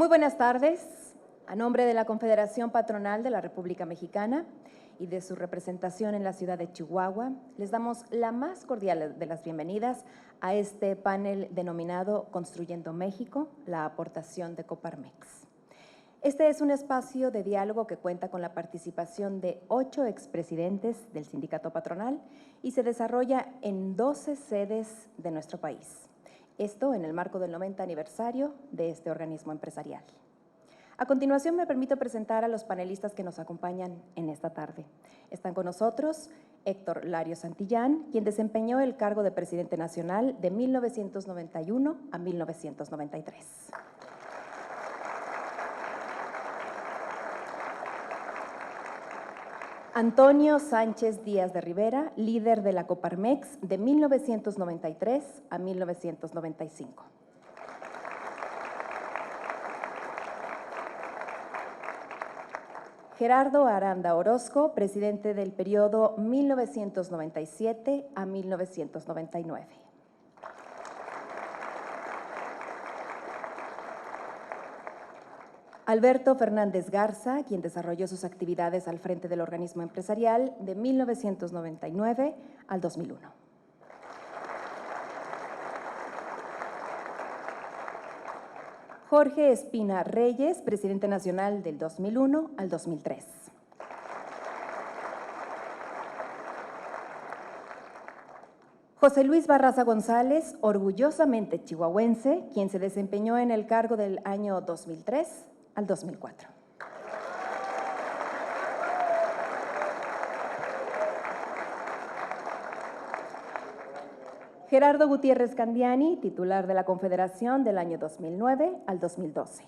Muy buenas tardes. A nombre de la Confederación Patronal de la República Mexicana y de su representación en la ciudad de Chihuahua, les damos la más cordial de las bienvenidas a este panel denominado Construyendo México, la aportación de Coparmex. Este es un espacio de diálogo que cuenta con la participación de 8 expresidentes del sindicato patronal y se desarrolla en 12 sedes de nuestro país. Esto en el marco del 90 aniversario de este organismo empresarial. A continuación me permito presentar a los panelistas que nos acompañan en esta tarde. Están con nosotros Héctor Lario Santillán, quien desempeñó el cargo de presidente nacional de 1991 a 1993. Antonio Sánchez Díaz de Rivera, líder de la Coparmex de 1993 a 1995. Gerardo Aranda Orozco, presidente del periodo 1997 a 1999. Alberto Fernández Garza, quien desarrolló sus actividades al frente del organismo empresarial de 1999 al 2001. Jorge Espina Reyes, presidente nacional del 2001 al 2003. José Luis Barraza González, orgullosamente chihuahuense, quien se desempeñó en el cargo del año 2003 al 2004. Gerardo Gutiérrez Candiani, titular de la Confederación del año 2009 al 2012.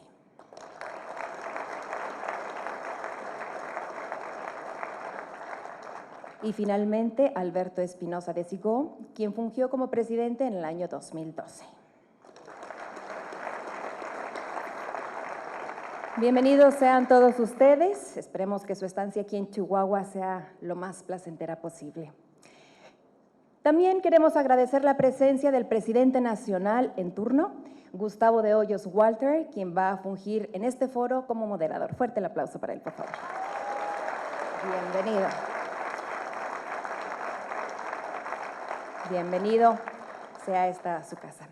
Y finalmente, Alberto Espinosa de Sigó, quien fungió como presidente en el año 2012. Bienvenidos sean todos ustedes. Esperemos que su estancia aquí en Chihuahua sea lo más placentera posible. También queremos agradecer la presencia del presidente nacional en turno, Gustavo de Hoyos Walter, quien va a fungir en este foro como moderador. Fuerte el aplauso para él, por favor. Bienvenido. Bienvenido sea esta su casa.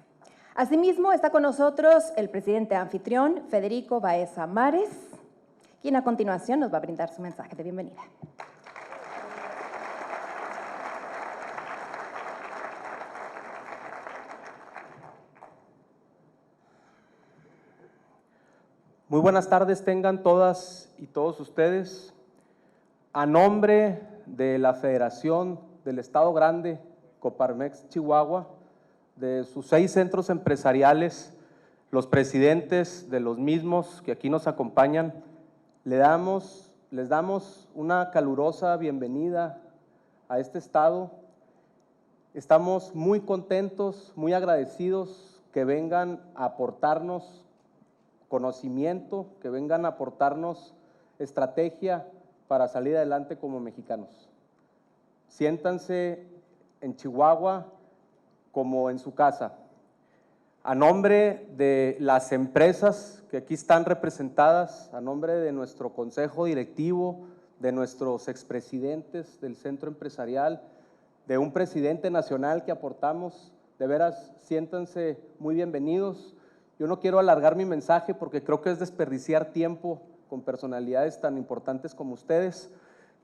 Asimismo, está con nosotros el presidente anfitrión, Federico Baeza Mares, quien a continuación nos va a brindar su mensaje de bienvenida. Muy buenas tardes tengan todas y todos ustedes. A nombre de la Federación del Estado Grande, Coparmex Chihuahua, de sus 6 centros empresariales, los presidentes de los mismos que aquí nos acompañan, les damos una calurosa bienvenida a este estado. Estamos muy contentos, muy agradecidos que vengan a aportarnos conocimiento, que vengan a aportarnos estrategia para salir adelante como mexicanos. Siéntanse en Chihuahua como en su casa. A nombre de las empresas que aquí están representadas, a nombre de nuestro consejo directivo, de nuestros expresidentes del centro empresarial, de un presidente nacional que aportamos, de veras, siéntanse muy bienvenidos. Yo no quiero alargar mi mensaje porque creo que es desperdiciar tiempo con personalidades tan importantes como ustedes.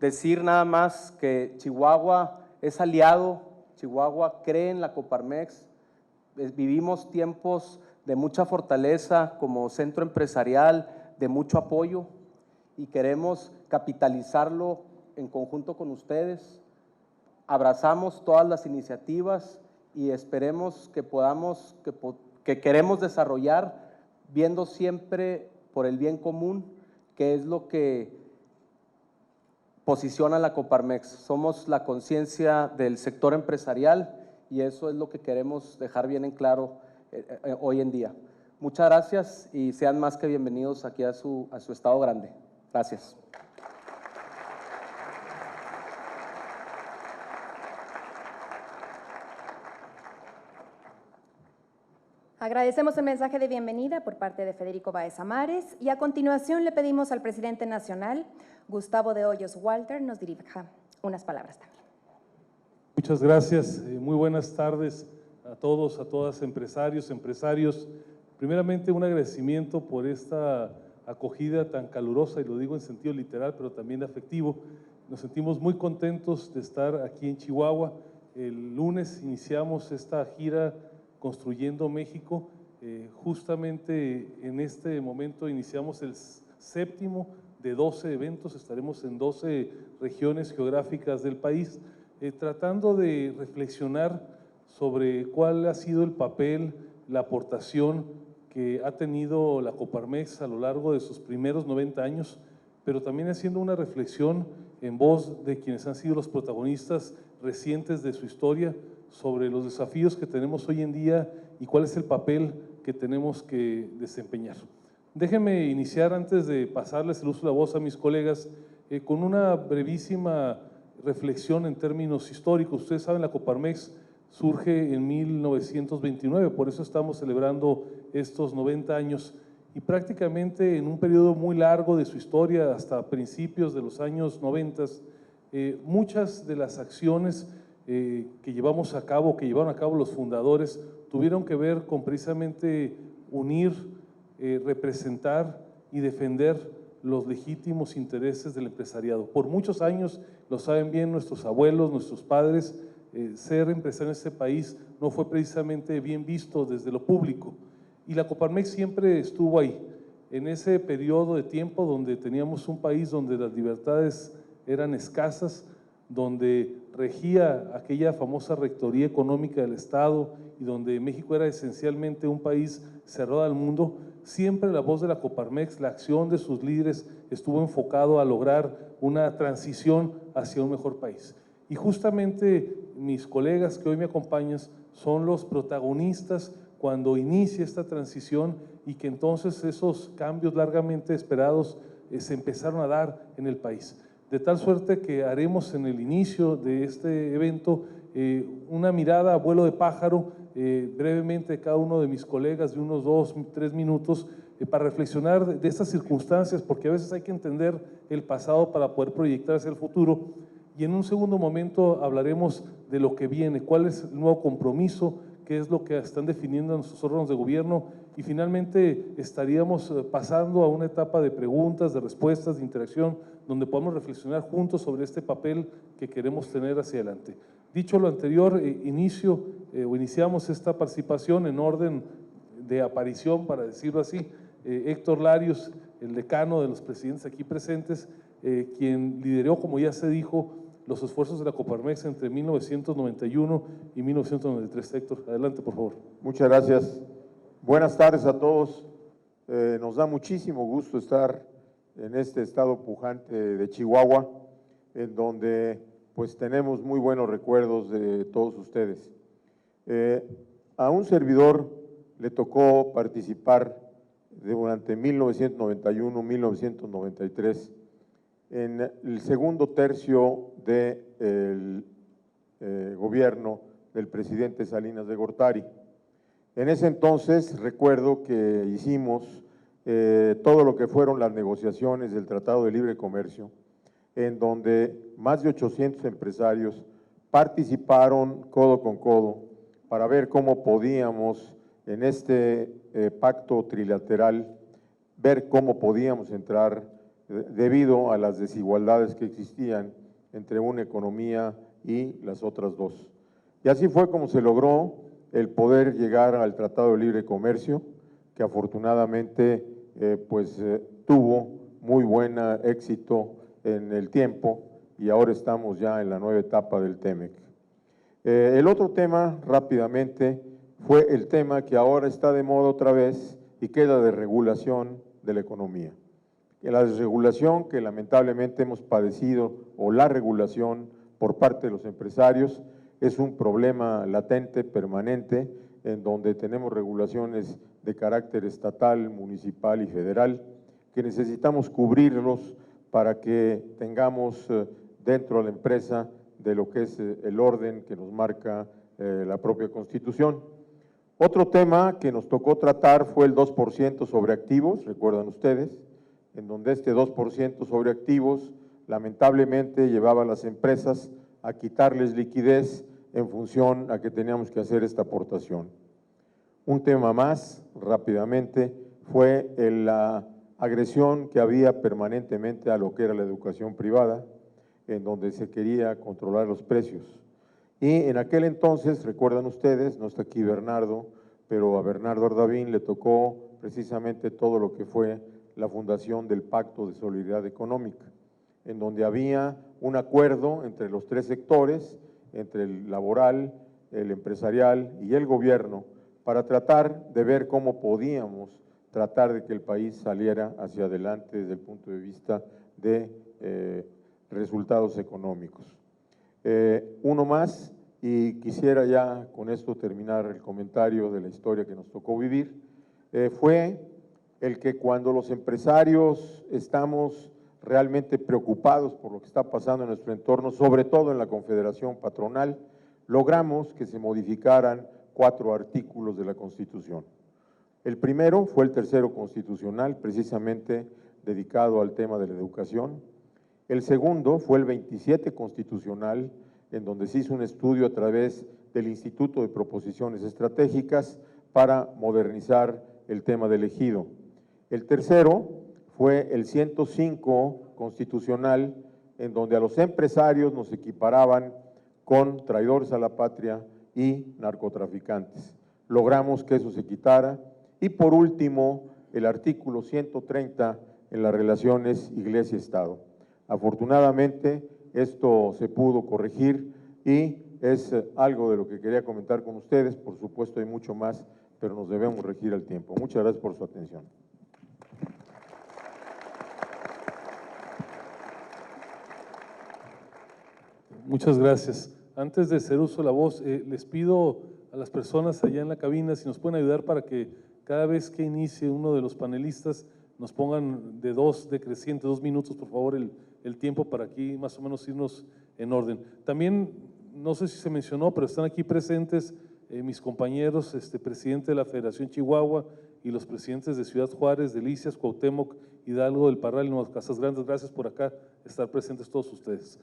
Decir nada más que Chihuahua es aliado, Chihuahua cree en la Coparmex, vivimos tiempos de mucha fortaleza como centro empresarial, de mucho apoyo y queremos capitalizarlo en conjunto con ustedes. Abrazamos todas las iniciativas y esperemos que que queremos desarrollar viendo siempre por el bien común, que es lo que posiciona la Coparmex. Somos la conciencia del sector empresarial y eso es lo que queremos dejar bien en claro hoy en día. Muchas gracias y sean más que bienvenidos aquí a su estado grande. Gracias. Agradecemos el mensaje de bienvenida por parte de Federico Báez Amares y a continuación le pedimos al presidente nacional, Gustavo de Hoyos Walter, nos dirija unas palabras también. Muchas gracias, muy buenas tardes a todos, a todas, empresarios. Primeramente un agradecimiento por esta acogida tan calurosa, y lo digo en sentido literal, pero también afectivo. Nos sentimos muy contentos de estar aquí en Chihuahua. El lunes iniciamos esta gira Construyendo México. Justamente en este momento iniciamos el 7º de 12 eventos, estaremos en 12 regiones geográficas del país, tratando de reflexionar sobre cuál ha sido el papel, la aportación que ha tenido la Coparmex a lo largo de sus primeros 90 años, pero también haciendo una reflexión en voz de quienes han sido los protagonistas recientes de su historia sobre los desafíos que tenemos hoy en día y cuál es el papel que tenemos que desempeñar. Déjenme iniciar, antes de pasarles el uso de la voz a mis colegas, con una brevísima reflexión en términos históricos. Ustedes saben, la Coparmex surge en 1929, por eso estamos celebrando estos 90 años, y prácticamente en un periodo muy largo de su historia, hasta principios de los años 90, muchas de las acciones que llevamos a cabo, que llevaron a cabo los fundadores, tuvieron que ver con precisamente unir, representar y defender los legítimos intereses del empresariado. Por muchos años, lo saben bien nuestros abuelos, nuestros padres, ser empresario en este país no fue precisamente bien visto desde lo público, y la Coparmex siempre estuvo ahí, en ese periodo de tiempo donde teníamos un país donde las libertades eran escasas, donde regía aquella famosa rectoría económica del Estado y donde México era esencialmente un país cerrado al mundo. Siempre la voz de la Coparmex, la acción de sus líderes estuvo enfocado a lograr una transición hacia un mejor país. Y justamente mis colegas que hoy me acompañan son los protagonistas cuando inicia esta transición y que entonces esos cambios largamente esperados se empezaron a dar en el país. De tal suerte que haremos en el inicio de este evento una mirada a vuelo de pájaro, brevemente cada uno de mis colegas de unos 2, 3 minutos, para reflexionar de estas circunstancias, porque a veces hay que entender el pasado para poder proyectar hacia el futuro. Y en un segundo momento hablaremos de lo que viene, cuál es el nuevo compromiso, qué es lo que están definiendo nuestros órganos de gobierno, y finalmente estaríamos pasando a una etapa de preguntas, de respuestas, de interacción, donde podamos reflexionar juntos sobre este papel que queremos tener hacia adelante. Dicho lo anterior, iniciamos esta participación en orden de aparición, para decirlo así. Héctor Larios, el decano de los presidentes aquí presentes, quien lideró, como ya se dijo, los esfuerzos de la Coparmex entre 1991 y 1993. Héctor, adelante, por favor. Muchas gracias. Buenas tardes a todos. Nos da muchísimo gusto estar en este estado pujante de Chihuahua, en donde pues tenemos muy buenos recuerdos de todos ustedes. A un servidor le tocó participar durante 1991-1993 en el segundo tercio del gobierno del presidente Salinas de Gortari. En ese entonces recuerdo que hicimos todo lo que fueron las negociaciones del Tratado de Libre Comercio, en donde más de 800 empresarios participaron codo con codo para ver cómo podíamos en este pacto trilateral, ver cómo podíamos entrar debido a las desigualdades que existían entre una economía y las otras dos. Y así fue como se logró el poder llegar al Tratado de Libre Comercio, que afortunadamente tuvo muy buen éxito en el tiempo, y ahora estamos ya en la nueva etapa del TEMEC. El otro tema, rápidamente, fue el tema que ahora está de moda otra vez y que es la desregulación de la economía. La desregulación que lamentablemente hemos padecido, o la regulación por parte de los empresarios, es un problema latente, permanente, en donde tenemos regulaciones de carácter estatal, municipal y federal, que necesitamos cubrirlos para que tengamos dentro de la empresa de lo que es el orden que nos marca la propia Constitución. Otro tema que nos tocó tratar fue el 2% sobre activos, recuerdan ustedes, en donde este 2% sobre activos lamentablemente llevaba a las empresas a quitarles liquidez en función a que teníamos que hacer esta aportación. Un tema más, rápidamente, fue la agresión que había permanentemente a lo que era la educación privada, en donde se quería controlar los precios. Y en aquel entonces, recuerdan ustedes, no está aquí Bernardo, pero a Bernardo Ardavín le tocó precisamente todo lo que fue la fundación del Pacto de Solidaridad Económica, en donde había un acuerdo entre los tres sectores, entre el laboral, el empresarial y el gobierno, para tratar de ver cómo podíamos tratar de que el país saliera hacia adelante desde el punto de vista de resultados económicos. Uno más, y quisiera ya con esto terminar el comentario de la historia que nos tocó vivir, fue el que cuando los empresarios estamos realmente preocupados por lo que está pasando en nuestro entorno, sobre todo en la Confederación Patronal, logramos que se modificaran 4 artículos de la Constitución. El primero fue el tercero constitucional, precisamente dedicado al tema de la educación. El segundo fue el 27 constitucional, en donde se hizo un estudio a través del Instituto de Proposiciones Estratégicas para modernizar el tema del ejido. El tercero fue el 105 constitucional, en donde a los empresarios nos equiparaban con traidores a la patria y narcotraficantes. Logramos que eso se quitara. Y por último, el artículo 130 en las relaciones Iglesia-Estado. Afortunadamente, esto se pudo corregir y es algo de lo que quería comentar con ustedes. Por supuesto, hay mucho más, pero nos debemos regir al tiempo. Muchas gracias por su atención. Muchas gracias. Antes de hacer uso de la voz, les pido a las personas allá en la cabina si nos pueden ayudar para que cada vez que inicie uno de los panelistas nos pongan decreciente 2 minutos, por favor, el tiempo para aquí más o menos irnos en orden. También, no sé si se mencionó, pero están aquí presentes mis compañeros, presidente de la Federación Chihuahua y los presidentes de Ciudad Juárez, Delicias, Cuauhtémoc, Hidalgo, del Parral y Nuevas Casas Grandes. Gracias por acá estar presentes todos ustedes.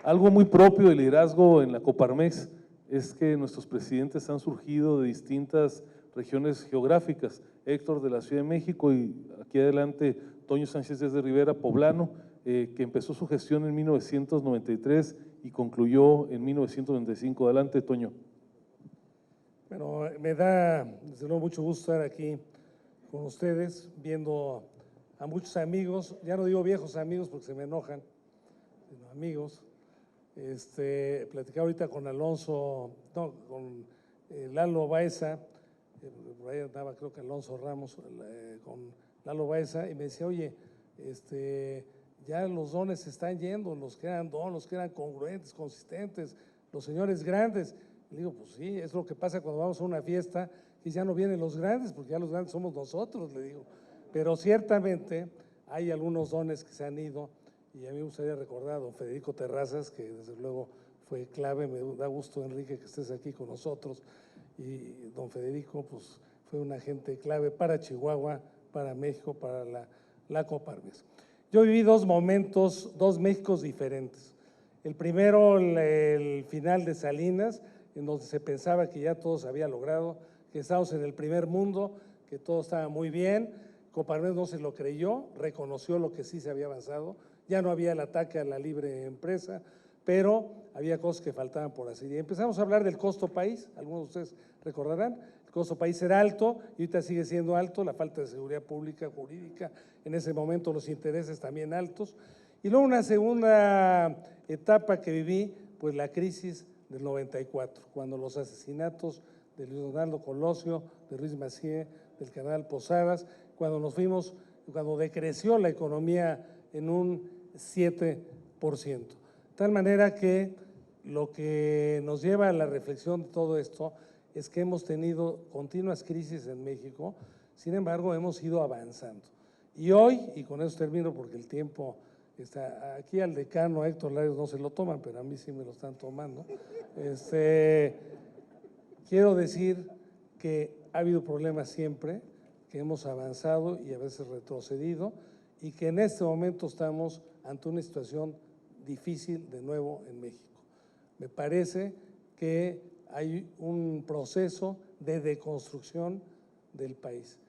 Algo muy propio del liderazgo en la Coparmex es que nuestros presidentes han surgido de distintas regiones geográficas. Héctor de la Ciudad de México y aquí adelante Toño Sánchez de Rivera, poblano, que empezó su gestión en 1993 y concluyó en 1995. Adelante, Toño. Bueno, me da desde luego mucho gusto estar aquí con ustedes, viendo a muchos amigos, ya no digo viejos amigos porque se me enojan, sino amigos. Platicaba ahorita con Alonso, no, con Lalo Baeza, por ahí andaba creo que Alonso Ramos, con Lalo Baeza, y me decía, oye, ya los dones se están yendo, los que eran dones, los que eran congruentes, consistentes, los señores grandes. Le digo, pues sí, es lo que pasa cuando vamos a una fiesta, y ya no vienen los grandes, porque ya los grandes somos nosotros, le digo. Pero ciertamente hay algunos dones que se han ido, y a mí me gustaría recordar a don Federico Terrazas, que desde luego fue clave. Me da gusto, Enrique, que estés aquí con nosotros, y don Federico pues fue un agente clave para Chihuahua, para México, para la Coparmex. Yo viví 2 momentos, 2 Méxicos diferentes. El primero, el final de Salinas, en donde se pensaba que ya todo se había logrado, que estábamos en el primer mundo, que todo estaba muy bien. Coparmex no se lo creyó, reconoció lo que sí se había avanzado. Ya no había el ataque a la libre empresa, pero había cosas que faltaban por hacer. Y empezamos a hablar del costo país, algunos de ustedes recordarán, el costo país era alto y ahorita sigue siendo alto, la falta de seguridad pública, jurídica, en ese momento los intereses también altos. Y luego una segunda etapa que viví, pues la crisis del 94, cuando los asesinatos de Luis Donaldo Colosio, de Ruiz Massieu, del cardenal Posadas, cuando nos fuimos, cuando decreció la economía en un 7%. De tal manera que lo que nos lleva a la reflexión de todo esto es que hemos tenido continuas crisis en México, sin embargo hemos ido avanzando. Y hoy, y con eso termino porque el tiempo Aquí al decano, a Héctor Larios, no se lo toman, pero a mí sí me lo están tomando. Quiero decir que ha habido problemas siempre, que hemos avanzado y a veces retrocedido, y que en este momento estamos ante una situación difícil de nuevo en México. Me parece que hay un proceso de deconstrucción del país.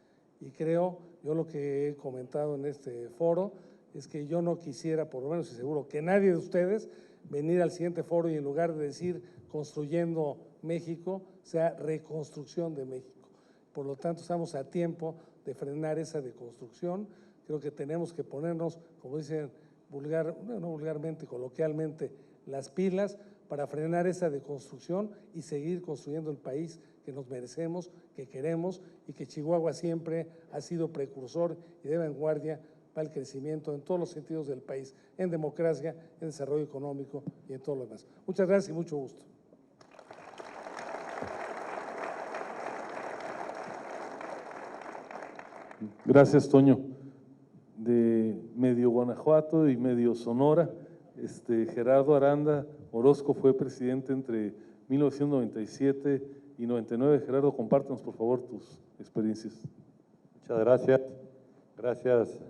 Y creo, yo lo que he comentado en este foro, es que yo no quisiera, por lo menos y seguro que nadie de ustedes, venir al siguiente foro y en lugar de decir construyendo México, sea reconstrucción de México. Por lo tanto, estamos a tiempo de frenar esa deconstrucción. Creo que tenemos que ponernos, como dicen no vulgarmente, coloquialmente, las pilas para frenar esa deconstrucción y seguir construyendo el país que nos merecemos, que queremos, y que Chihuahua siempre ha sido precursor y de vanguardia para el crecimiento en todos los sentidos del país, en democracia, en desarrollo económico y en todo lo demás. Muchas gracias y mucho gusto. Gracias, Toño. De medio Guanajuato y medio Sonora, Gerardo Aranda Orozco fue presidente entre 1997 y 99. Gerardo, compártanos por favor tus experiencias. Muchas gracias. Gracias,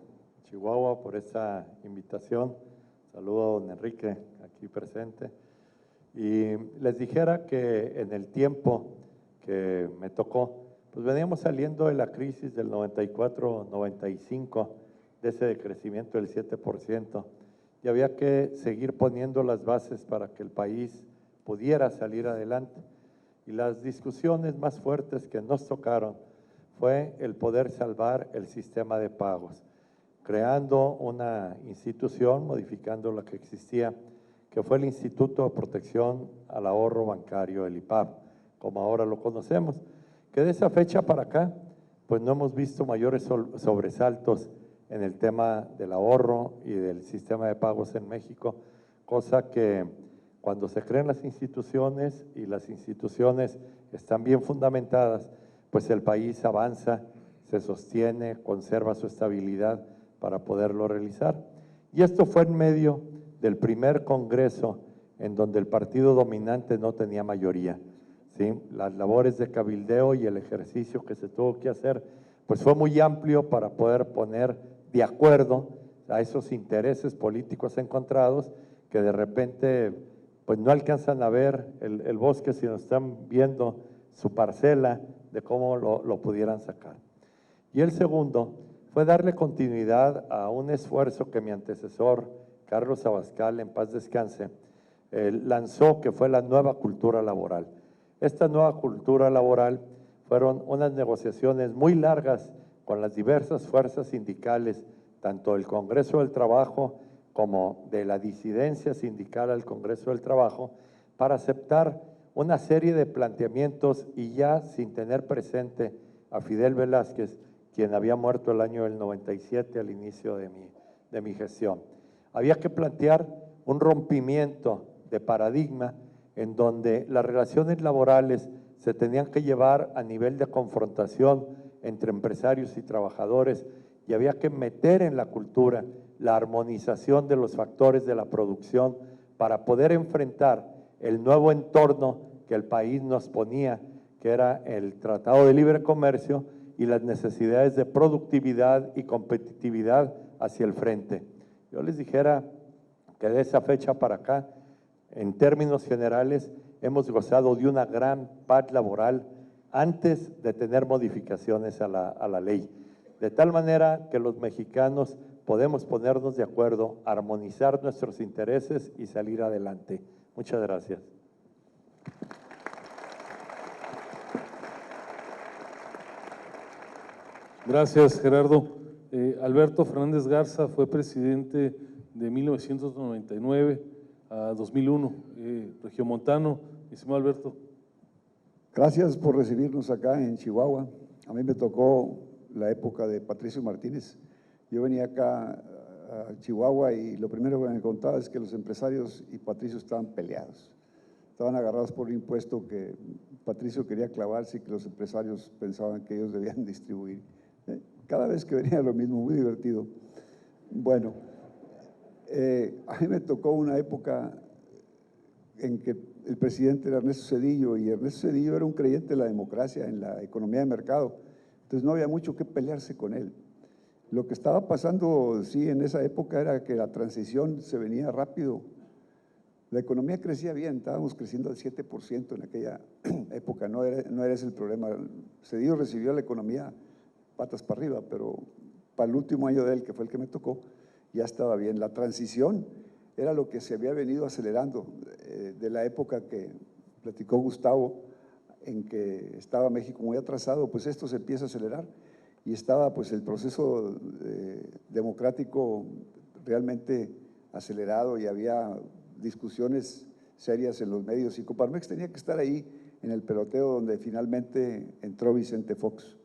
Chihuahua, por esta invitación. Saludo a don Enrique, aquí presente. Y les dijera que en el tiempo que me tocó, pues veníamos saliendo de la crisis del 94-95, de ese decrecimiento del 7%, y había que seguir poniendo las bases para que el país pudiera salir adelante. Y las discusiones más fuertes que nos tocaron fue el poder salvar el sistema de pagos, creando una institución, modificando la que existía, que fue el Instituto de Protección al Ahorro Bancario, el IPAB, como ahora lo conocemos, que de esa fecha para acá, pues no hemos visto mayores sobresaltos en el tema del ahorro y del sistema de pagos en México, cosa que cuando se crean las instituciones y las instituciones están bien fundamentadas, pues el país avanza, se sostiene, conserva su estabilidad para poderlo realizar. Y esto fue en medio del primer congreso en donde el partido dominante no tenía mayoría, ¿sí? Las labores de cabildeo y el ejercicio que se tuvo que hacer, pues fue muy amplio para poder poner de acuerdo a esos intereses políticos encontrados que de repente pues no alcanzan a ver el bosque, sino están viendo su parcela de cómo lo pudieran sacar. Y el segundo fue darle continuidad a un esfuerzo que mi antecesor, Carlos Abascal, en paz descanse, lanzó, que fue la nueva cultura laboral. Esta nueva cultura laboral fueron unas negociaciones muy largas con las diversas fuerzas sindicales, tanto del Congreso del Trabajo como de la disidencia sindical al Congreso del Trabajo, para aceptar una serie de planteamientos y ya sin tener presente a Fidel Velázquez, quien había muerto el año del 97 al inicio de mi gestión. Había que plantear un rompimiento de paradigma en donde las relaciones laborales se tenían que llevar a nivel de confrontación entre empresarios y trabajadores, y había que meter en la cultura la armonización de los factores de la producción para poder enfrentar el nuevo entorno que el país nos ponía, que era el Tratado de Libre Comercio y las necesidades de productividad y competitividad hacia el frente. Yo les dijera que de esa fecha para acá, en términos generales, hemos gozado de una gran paz laboral antes de tener modificaciones a la ley. De tal manera que los mexicanos podemos ponernos de acuerdo, armonizar nuestros intereses y salir adelante. Muchas gracias. Gracias, Gerardo. Alberto Fernández Garza fue presidente de 1999 a 2001. Regiomontano, mi estimado Alberto. Gracias por recibirnos acá en Chihuahua. A mí me tocó la época de Patricio Martínez. Yo venía acá a Chihuahua y lo primero que me contaba es que los empresarios y Patricio estaban peleados. Estaban agarrados por un impuesto que Patricio quería clavarse y que los empresarios pensaban que ellos debían distribuir. Cada vez que venía lo mismo, muy divertido. Bueno, A mí me tocó una época en que el presidente era Ernesto Zedillo, y Ernesto Zedillo era un creyente de la democracia en la economía de mercado, entonces no había mucho que pelearse con él. Lo que estaba pasando, sí, en esa época era que la transición se venía rápido. La economía crecía bien, estábamos creciendo al 7% en aquella época, no era ese el problema. Zedillo recibió la economía patas para arriba, pero para el último año de él, que fue el que me tocó, ya estaba bien. La transición era lo que se había venido acelerando de la época que platicó Gustavo, en que estaba México muy atrasado, pues esto se empieza a acelerar y estaba pues el proceso democrático realmente acelerado y había discusiones serias en los medios y Coparmex tenía que estar ahí en el peloteo donde finalmente entró Vicente Fox.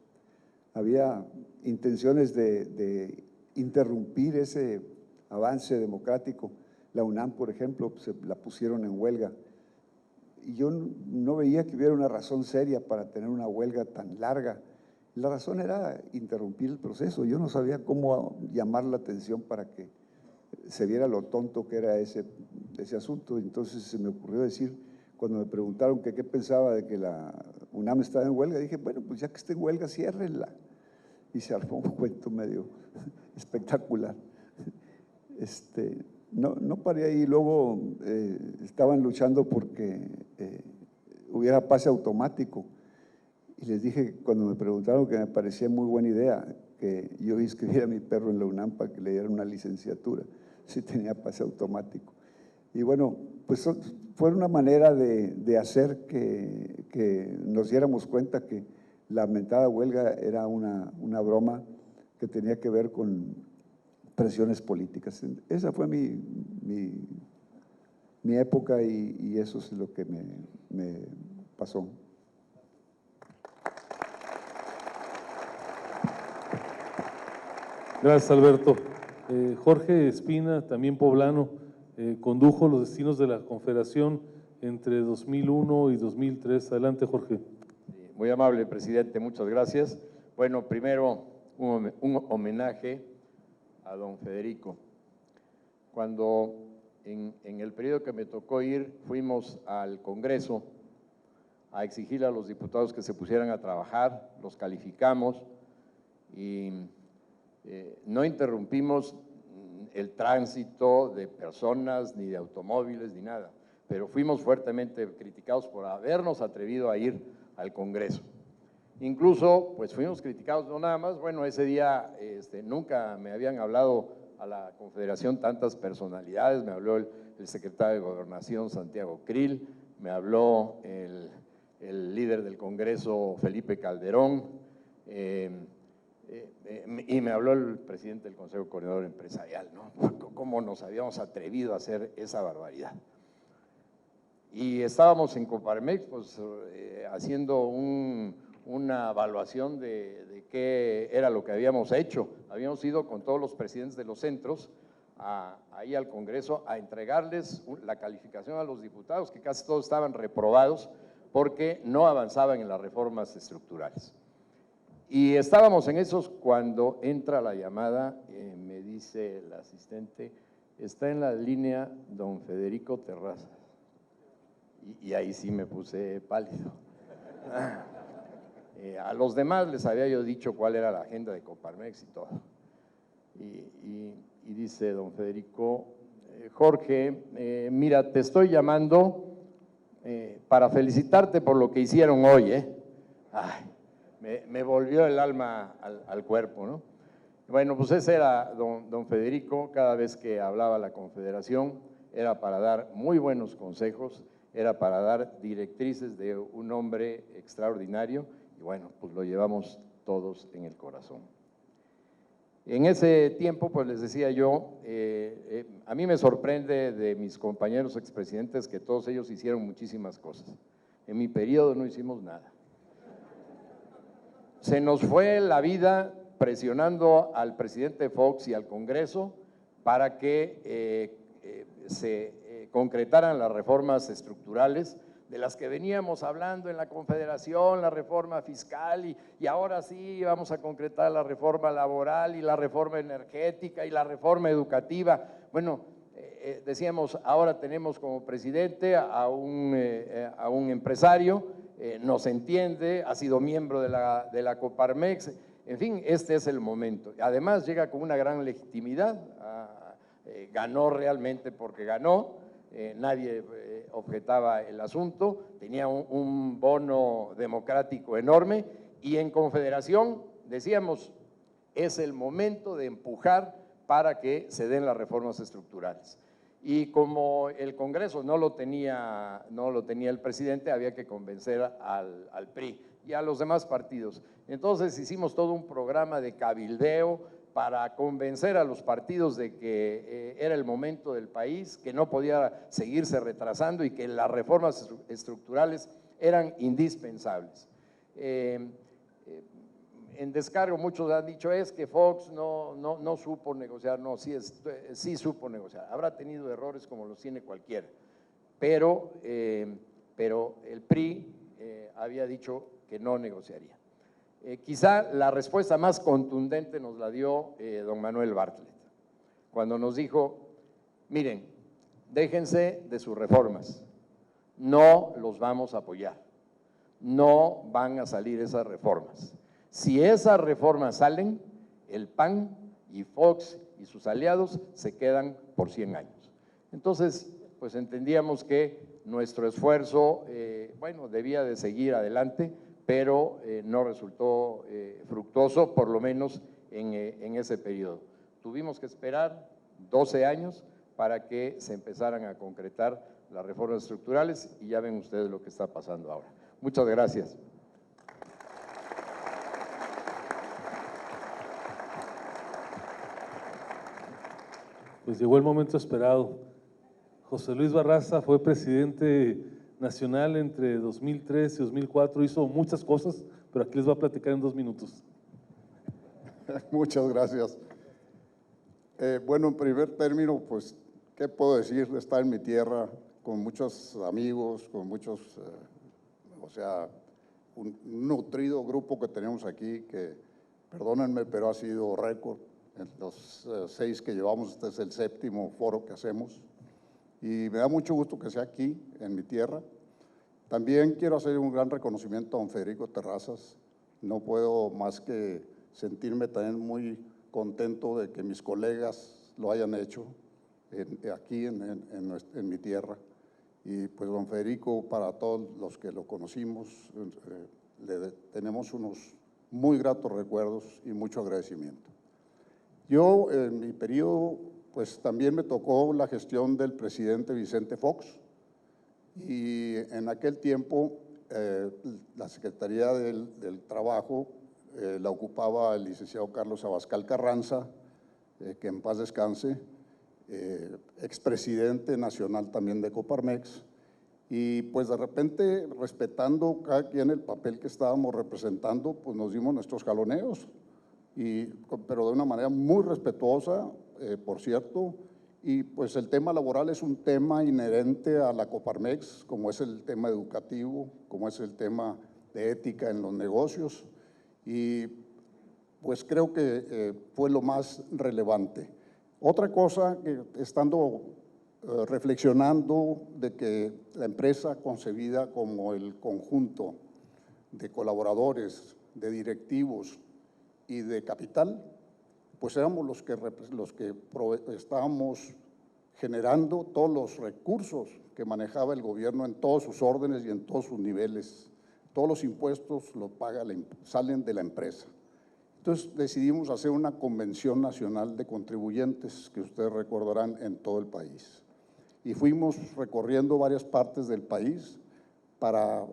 Había intenciones de interrumpir ese avance democrático. La UNAM, por ejemplo, se la pusieron en huelga. Y yo no veía que hubiera una razón seria para tener una huelga tan larga. La razón era interrumpir el proceso. Yo no sabía cómo llamar la atención para que se viera lo tonto que era ese asunto. Entonces se me ocurrió decir, cuando me preguntaron que qué pensaba de que la UNAM estaba en huelga, dije, bueno, pues ya que esté en huelga, ciérrenla. Y se armó un cuento medio espectacular. No paré ahí, luego estaban luchando porque hubiera pase automático. Y les dije, cuando me preguntaron, que me parecía muy buena idea que yo inscribiera a mi perro en la UNAM para que le dieran una licenciatura, si tenía pase automático. Y bueno, pues fue una manera de hacer que nos diéramos cuenta que la mentada huelga era una broma que tenía que ver con presiones políticas. Esa fue mi época y eso es lo que me pasó. Gracias, Alberto. Jorge Espina, también poblano, condujo los destinos de la Confederación entre 2001 y 2003. Adelante, Jorge. Muy amable, presidente, muchas gracias. Bueno, primero un homenaje a don Federico. Cuando en el periodo que me tocó ir, fuimos al Congreso a exigirle a los diputados que se pusieran a trabajar, los calificamos y no interrumpimos el tránsito de personas, ni de automóviles, ni nada, pero fuimos fuertemente criticados por habernos atrevido a ir al Congreso. Incluso, pues fuimos criticados no nada más, bueno, ese día nunca me habían hablado a la Confederación tantas personalidades, me habló el secretario de Gobernación, Santiago Krill, me habló el líder del Congreso, Felipe Calderón, y me habló el presidente del Consejo Coordinador Empresarial, ¿no? Cómo nos habíamos atrevido a hacer esa barbaridad. Y estábamos en Coparmex, pues, haciendo una evaluación de qué era lo que habíamos hecho. Habíamos ido con todos los presidentes de los centros ahí al Congreso a entregarles la calificación a los diputados, que casi todos estaban reprobados porque no avanzaban en las reformas estructurales. Y estábamos en esos cuando entra la llamada, me dice el asistente, está en la línea don Federico Terrazas. Y ahí sí me puse pálido. A los demás les había yo dicho cuál era la agenda de Coparmex y todo. Y dice don Federico, Jorge, mira, te estoy llamando para felicitarte por lo que hicieron hoy, Ay, me volvió el alma al cuerpo, ¿no? Bueno, pues ese era don Federico. Cada vez que hablaba la Confederación era para dar muy buenos consejos, era para dar directrices de un hombre extraordinario y bueno, pues lo llevamos todos en el corazón. En ese tiempo, pues les decía yo, a mí me sorprende de mis compañeros expresidentes que todos ellos hicieron muchísimas cosas. En mi periodo no hicimos nada. Se nos fue la vida presionando al presidente Fox y al Congreso para que se concretaran las reformas estructurales de las que veníamos hablando en la Confederación, la reforma fiscal y ahora sí vamos a concretar la reforma laboral y la reforma energética y la reforma educativa. Bueno, decíamos, ahora tenemos como presidente a un empresario, nos entiende, ha sido miembro de la Coparmex, en fin, este es el momento. Además llega con una gran legitimidad, ganó realmente porque ganó, nadie objetaba el asunto, tenía un bono democrático enorme y en Confederación decíamos, es el momento de empujar para que se den las reformas estructurales. Y como el Congreso no lo tenía el presidente, había que convencer al PRI y a los demás partidos. Entonces hicimos todo un programa de cabildeo para convencer a los partidos de que era el momento del país, que no podía seguirse retrasando y que las reformas estructurales eran indispensables. En descargo muchos han dicho es que Fox no supo negociar, no, sí supo negociar, habrá tenido errores como los tiene cualquiera, pero el PRI había dicho que no negociaría. Quizá la respuesta más contundente nos la dio don Manuel Bartlett, cuando nos dijo, miren, déjense de sus reformas, no los vamos a apoyar, no van a salir esas reformas. Si esas reformas salen, el PAN y Fox y sus aliados se quedan por 100 años. Entonces, pues entendíamos que nuestro esfuerzo, bueno, debía de seguir adelante, pero no resultó fructuoso, por lo menos en ese periodo. Tuvimos que esperar 12 años para que se empezaran a concretar las reformas estructurales y ya ven ustedes lo que está pasando ahora. Muchas gracias. Pues llegó el momento esperado. José Luis Barraza fue presidente nacional entre 2003 y 2004, hizo muchas cosas, pero aquí les voy a platicar en 2 minutos. Muchas gracias. Bueno, en primer término, pues, ¿qué puedo decir? Estar en mi tierra con muchos amigos, con muchos, o sea, un nutrido grupo que tenemos aquí que, perdónenme, pero ha sido récord. En los 6 que llevamos, este es el 7º foro que hacemos y me da mucho gusto que sea aquí, en mi tierra. También quiero hacer un gran reconocimiento a don Federico Terrazas. No puedo más que sentirme también muy contento de que mis colegas lo hayan hecho aquí en mi tierra. Y pues don Federico, para todos los que lo conocimos, tenemos unos muy gratos recuerdos y mucho agradecimiento. Yo, en mi periodo, pues también me tocó la gestión del presidente Vicente Fox y en aquel tiempo la Secretaría del Trabajo la ocupaba el licenciado Carlos Abascal Carranza, que en paz descanse, expresidente nacional también de Coparmex, y pues de repente, respetando cada quien el papel que estábamos representando, pues nos dimos nuestros jaloneos. Pero de una manera muy respetuosa, por cierto, y pues el tema laboral es un tema inherente a la Coparmex, como es el tema educativo, como es el tema de ética en los negocios, y pues creo que fue lo más relevante. Otra cosa, que estando reflexionando de que la empresa concebida como el conjunto de colaboradores, de directivos, y de capital, pues éramos los que estábamos generando todos los recursos que manejaba el gobierno en todos sus órdenes y en todos sus niveles. Todos los impuestos los paga, salen de la empresa. Entonces decidimos hacer una convención nacional de contribuyentes, que ustedes recordarán, en todo el país. Y fuimos recorriendo varias partes del país para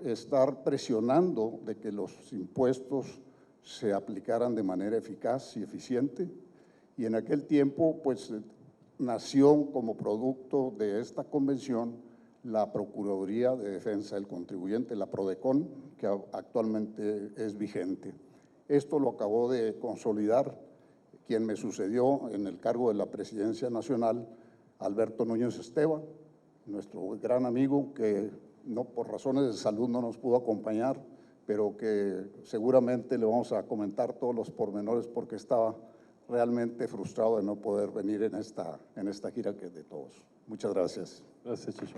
estar presionando de que los impuestos se aplicaran de manera eficaz y eficiente, y en aquel tiempo pues nació como producto de esta convención la Procuraduría de Defensa del Contribuyente, la PRODECON, que actualmente es vigente. Esto lo acabó de consolidar quien me sucedió en el cargo de la Presidencia Nacional, Alberto Núñez Esteban, nuestro gran amigo que por razones de salud no nos pudo acompañar, pero que seguramente le vamos a comentar todos los pormenores porque estaba realmente frustrado de no poder venir en esta gira que es de todos. Muchas gracias. Gracias, Checho.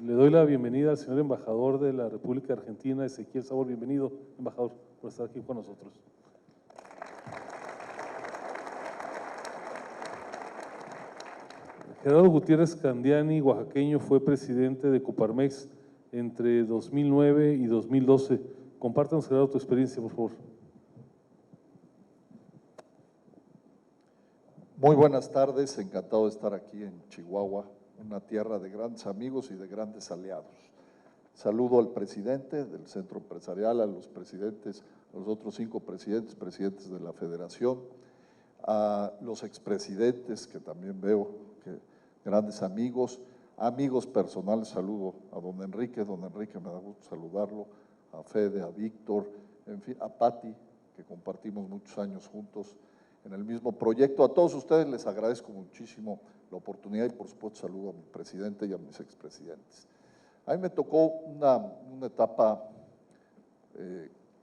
Le doy la bienvenida al señor embajador de la República de Argentina, Ezequiel Sabor. Bienvenido, embajador, por estar aquí con nosotros. Gerardo Gutiérrez Candiani, oaxaqueño, fue presidente de Coparmex entre 2009 y 2012. Compártanos, Gerardo, tu experiencia, por favor. Muy buenas tardes, encantado de estar aquí en Chihuahua, una tierra de grandes amigos y de grandes aliados. Saludo al presidente del Centro Empresarial, a los presidentes, a los otros 5 presidentes de la Federación, a los expresidentes que también veo, que grandes amigos personales, saludo a don Enrique me da gusto saludarlo, a Fede, a Víctor, en fin, a Pati, que compartimos muchos años juntos en el mismo proyecto. A todos ustedes les agradezco muchísimo la oportunidad y por supuesto saludo a mi presidente y a mis expresidentes. A mí me tocó una etapa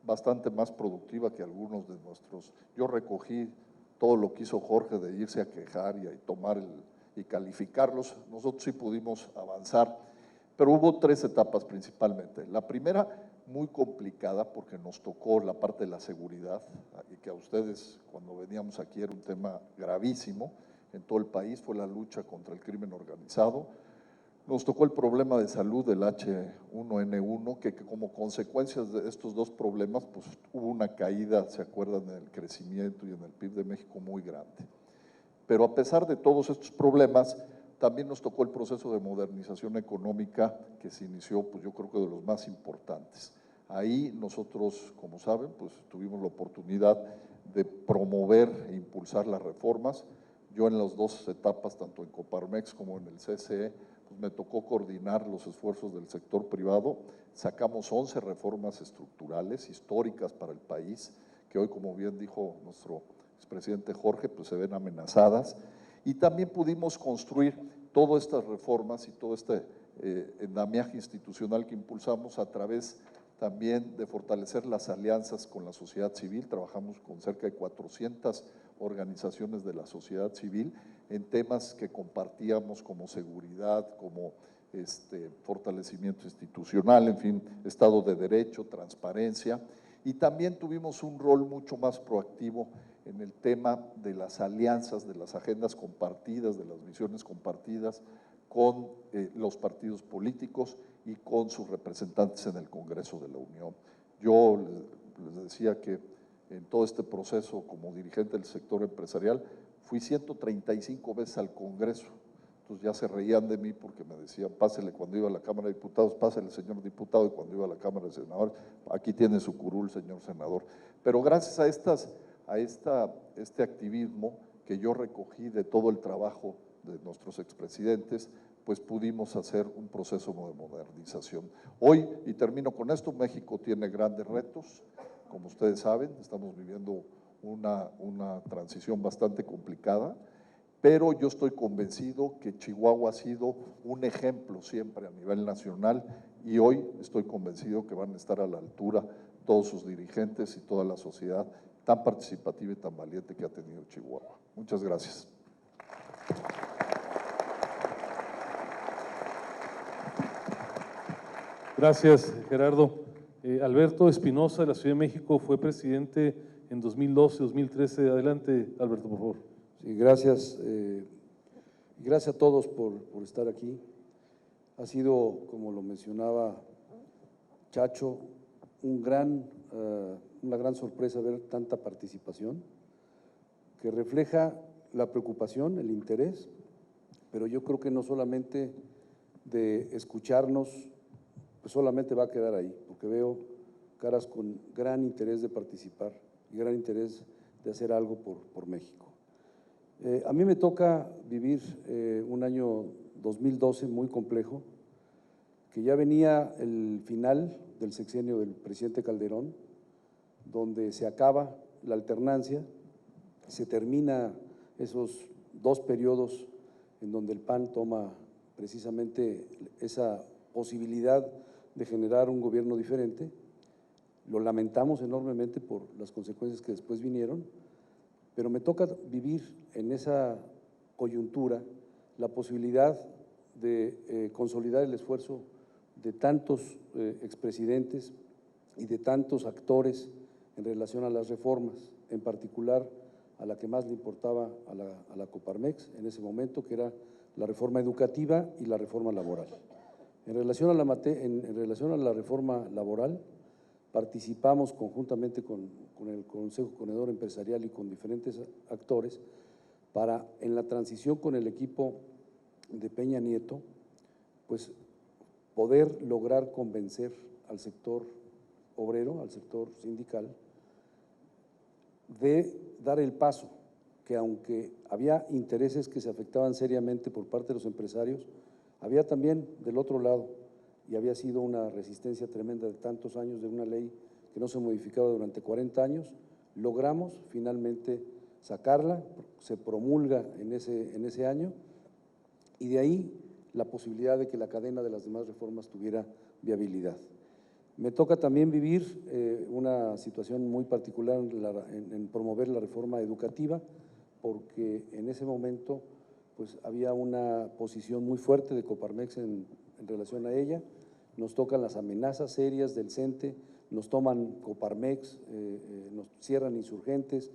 bastante más productiva que algunos de nuestros. Yo recogí todo lo que hizo Jorge de irse a quejar y tomar y calificarlos. Nosotros sí pudimos avanzar, pero hubo 3 etapas principalmente. La primera, muy complicada porque nos tocó la parte de la seguridad y que a ustedes cuando veníamos aquí era un tema gravísimo en todo el país, fue la lucha contra el crimen organizado. Nos tocó el problema de salud del H1N1, que como consecuencias de estos 2 problemas, pues hubo una caída, ¿se acuerdan?, en el crecimiento y en el PIB de México muy grande. Pero a pesar de todos estos problemas, también nos tocó el proceso de modernización económica que se inició, pues yo creo que de los más importantes. Ahí nosotros, como saben, pues tuvimos la oportunidad de promover e impulsar las reformas. Yo en las 2 etapas, tanto en Coparmex como en el CCE, pues me tocó coordinar los esfuerzos del sector privado. Sacamos 11 reformas estructurales históricas para el país, que hoy, como bien dijo nuestro expresidente Jorge, pues se ven amenazadas. Y también pudimos construir todas estas reformas y todo este andamiaje institucional que impulsamos a través también de fortalecer las alianzas con la sociedad civil. Trabajamos con cerca de 400 organizaciones de la sociedad civil en temas que compartíamos como seguridad, como fortalecimiento institucional, en fin, Estado de Derecho, transparencia. Y también tuvimos un rol mucho más proactivo en el tema de las alianzas, de las agendas compartidas, de las visiones compartidas con los partidos políticos y con sus representantes en el Congreso de la Unión. Yo les decía que en todo este proceso como dirigente del sector empresarial fui 135 veces al Congreso. Entonces ya se reían de mí porque me decían, pásele cuando iba a la Cámara de Diputados, pásele señor diputado, y cuando iba a la Cámara de Senadores, aquí tiene su curul, señor senador. Pero gracias a este activismo que yo recogí de todo el trabajo de nuestros expresidentes, pues pudimos hacer un proceso de modernización. Hoy, y termino con esto, México tiene grandes retos, como ustedes saben, estamos viviendo una transición bastante complicada, pero yo estoy convencido que Chihuahua ha sido un ejemplo siempre a nivel nacional y hoy estoy convencido que van a estar a la altura todos sus dirigentes y toda la sociedad tan participativa y tan valiente que ha tenido Chihuahua. Muchas gracias. Gracias, Gerardo. Alberto Espinosa, de la Ciudad de México, fue presidente en 2012, 2013. Adelante, Alberto, por favor. Sí, gracias. Gracias a todos por estar aquí. Ha sido, como lo mencionaba Chacho, una gran sorpresa ver tanta participación que refleja la preocupación, el interés, pero yo creo que no solamente de escucharnos, pues solamente va a quedar ahí, porque veo caras con gran interés de participar y gran interés de hacer algo por México. A mí me toca vivir un año 2012 muy complejo, que ya venía el final del sexenio del presidente Calderón, donde se acaba la alternancia, se termina esos 2 periodos en donde el PAN toma precisamente esa posibilidad de generar un gobierno diferente. Lo lamentamos enormemente por las consecuencias que después vinieron, pero me toca vivir en esa coyuntura la posibilidad de consolidar el esfuerzo de tantos expresidentes y de tantos actores en relación a las reformas, en particular a la que más le importaba a la Coparmex en ese momento, que era la reforma educativa y la reforma laboral. En relación a la reforma laboral, participamos conjuntamente con el Consejo Coordinador Empresarial y con diferentes actores para, en la transición con el equipo de Peña Nieto, pues poder lograr convencer al sector obrero, al sector sindical, de dar el paso, que aunque había intereses que se afectaban seriamente por parte de los empresarios, había también del otro lado, y había sido una resistencia tremenda de tantos años de una ley que no se modificaba durante 40 años, logramos finalmente sacarla, se promulga en ese año, y de ahí la posibilidad de que la cadena de las demás reformas tuviera viabilidad. Me toca también vivir una situación muy particular en promover la reforma educativa, porque en ese momento pues, había una posición muy fuerte de Coparmex en relación a ella. Nos tocan las amenazas serias del CENTE, nos toman Coparmex, nos cierran Insurgentes,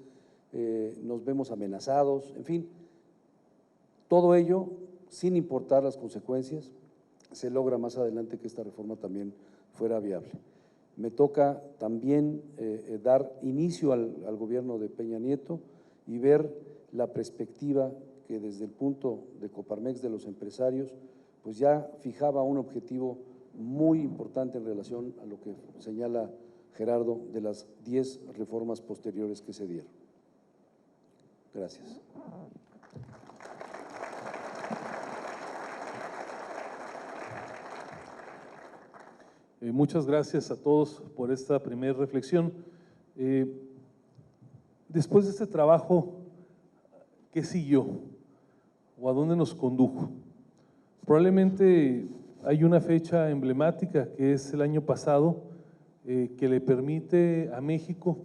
nos vemos amenazados, en fin, todo ello, sin importar las consecuencias, se logra más adelante que esta reforma también fuera viable. Me toca también dar inicio al gobierno de Peña Nieto y ver la perspectiva que desde el punto de Coparmex de los empresarios, pues ya fijaba un objetivo muy importante en relación a lo que señala Gerardo de las 10 reformas posteriores que se dieron. Gracias. Muchas gracias a todos por esta primera reflexión. Después de este trabajo, ¿qué siguió? ¿O a dónde nos condujo? Probablemente hay una fecha emblemática que es el año pasado, que le permite a México,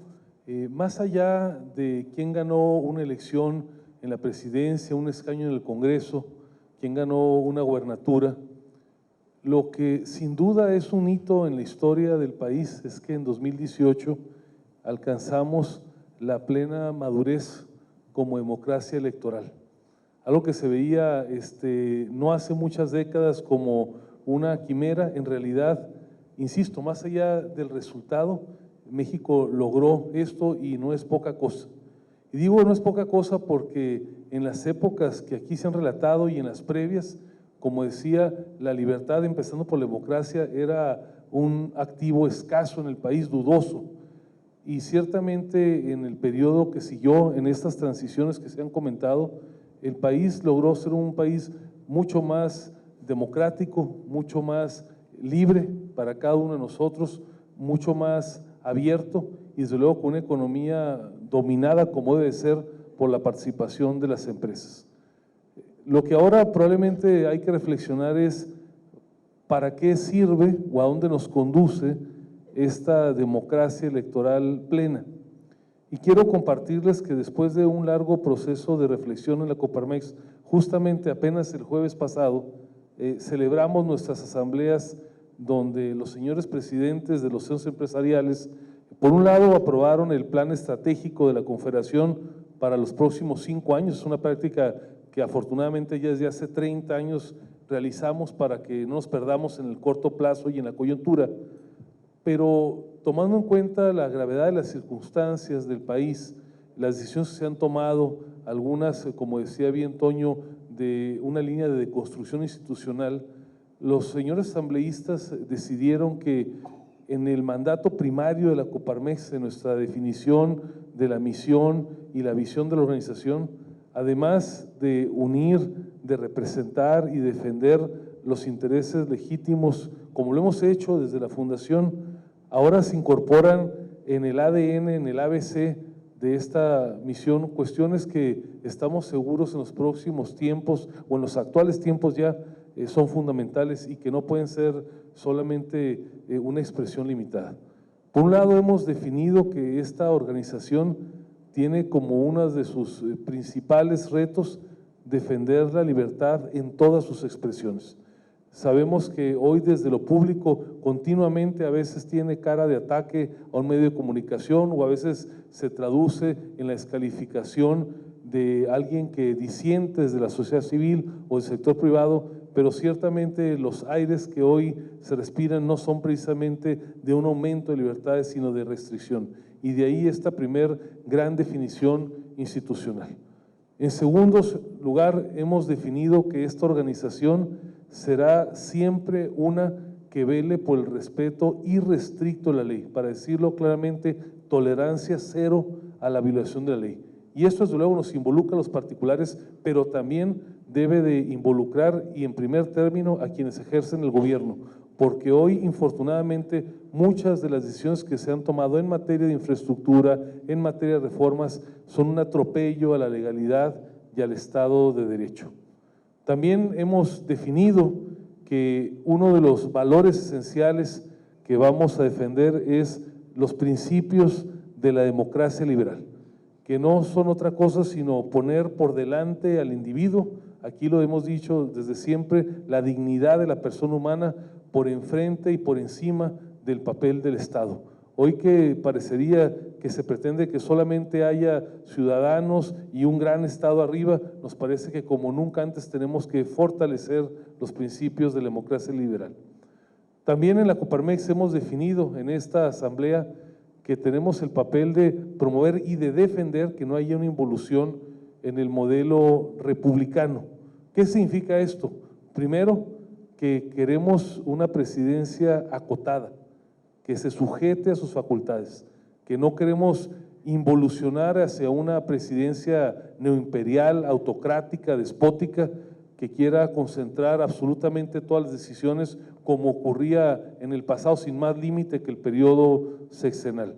más allá de quién ganó una elección en la presidencia, un escaño en el Congreso, quién ganó una gubernatura, lo que sin duda es un hito en la historia del país es que en 2018 alcanzamos la plena madurez como democracia electoral. Algo que se veía no hace muchas décadas como una quimera, en realidad, insisto, más allá del resultado, México logró esto y no es poca cosa. Y digo no es poca cosa porque en las épocas que aquí se han relatado y en las previas, como decía, la libertad, empezando por la democracia, era un activo escaso en el país, dudoso. Y ciertamente en el periodo que siguió, en estas transiciones que se han comentado, el país logró ser un país mucho más democrático, mucho más libre para cada uno de nosotros, mucho más abierto y desde luego con una economía dominada como debe ser por la participación de las empresas. Lo que ahora probablemente hay que reflexionar es para qué sirve o a dónde nos conduce esta democracia electoral plena. Y quiero compartirles que después de un largo proceso de reflexión en la Coparmex, justamente apenas el jueves pasado, celebramos nuestras asambleas donde los señores presidentes de los centros empresariales, por un lado aprobaron el plan estratégico de la Confederación para los próximos 5 años, es una práctica que afortunadamente ya desde hace 30 años realizamos para que no nos perdamos en el corto plazo y en la coyuntura, pero tomando en cuenta la gravedad de las circunstancias del país, las decisiones que se han tomado, algunas, como decía bien Toño, de una línea de deconstrucción institucional, los señores asambleístas decidieron que en el mandato primario de la Coparmex, en nuestra definición de la misión y la visión de la organización, además de unir, de representar y defender los intereses legítimos, como lo hemos hecho desde la fundación, ahora se incorporan en el ADN, en el ABC de esta misión, cuestiones que estamos seguros en los próximos tiempos o en los actuales tiempos ya son fundamentales y que no pueden ser solamente una expresión limitada. Por un lado, hemos definido que esta organización tiene como uno de sus principales retos defender la libertad en todas sus expresiones. Sabemos que hoy desde lo público continuamente a veces tiene cara de ataque a un medio de comunicación o a veces se traduce en la descalificación de alguien que disiente desde la sociedad civil o del sector privado, pero ciertamente los aires que hoy se respiran no son precisamente de un aumento de libertades, sino de restricción. Y de ahí esta primer gran definición institucional. En segundo lugar, hemos definido que esta organización será siempre una que vele por el respeto irrestricto de la ley, para decirlo claramente, tolerancia cero a la violación de la ley. Y esto desde luego nos involucra a los particulares, pero también debe de involucrar y en primer término a quienes ejercen el gobierno, porque hoy infortunadamente muchas de las decisiones que se han tomado en materia de infraestructura, en materia de reformas, son un atropello a la legalidad y al Estado de Derecho. También hemos definido que uno de los valores esenciales que vamos a defender es los principios de la democracia liberal, que no son otra cosa sino poner por delante al individuo, aquí lo hemos dicho desde siempre, la dignidad de la persona humana por enfrente y por encima del papel del Estado. Hoy que parecería que se pretende que solamente haya ciudadanos y un gran Estado arriba, nos parece que como nunca antes tenemos que fortalecer los principios de la democracia liberal. También en la Coparmex hemos definido en esta asamblea que tenemos el papel de promover y de defender que no haya una involución en el modelo republicano. ¿Qué significa esto? Primero, que queremos una presidencia acotada, que se sujete a sus facultades, que no queremos involucionar hacia una presidencia neoimperial, autocrática, despótica, que quiera concentrar absolutamente todas las decisiones como ocurría en el pasado sin más límite que el periodo sexenal.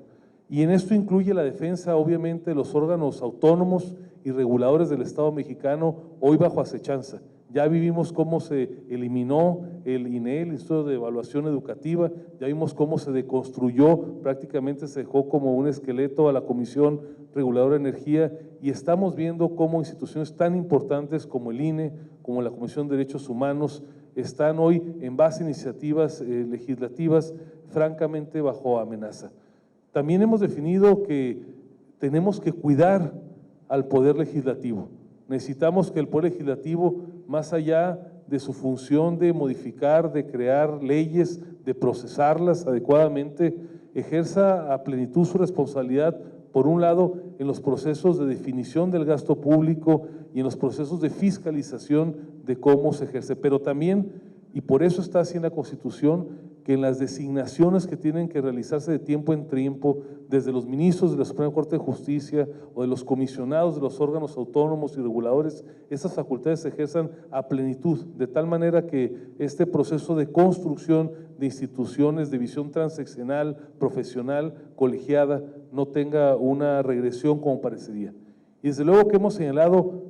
Y en esto incluye la defensa obviamente de los órganos autónomos y reguladores del Estado mexicano hoy bajo acechanza. Ya vivimos cómo se eliminó el INE, el Instituto de Evaluación Educativa, ya vimos cómo se deconstruyó, prácticamente se dejó como un esqueleto a la Comisión Reguladora de Energía y estamos viendo cómo instituciones tan importantes como el INE, como la Comisión de Derechos Humanos, están hoy en base a iniciativas legislativas francamente bajo amenaza. También hemos definido que tenemos que cuidar al Poder Legislativo. Necesitamos que el Poder Legislativo, más allá de su función de modificar, de crear leyes, de procesarlas adecuadamente, ejerza a plenitud su responsabilidad, por un lado, en los procesos de definición del gasto público y en los procesos de fiscalización de cómo se ejerce, pero también, y por eso está así en la Constitución, que en las designaciones que tienen que realizarse de tiempo en tiempo, desde los ministros de la Suprema Corte de Justicia o de los comisionados de los órganos autónomos y reguladores, esas facultades se ejerzan a plenitud, de tal manera que este proceso de construcción de instituciones de visión transeccional, profesional, colegiada, no tenga una regresión como parecería. Y desde luego que hemos señalado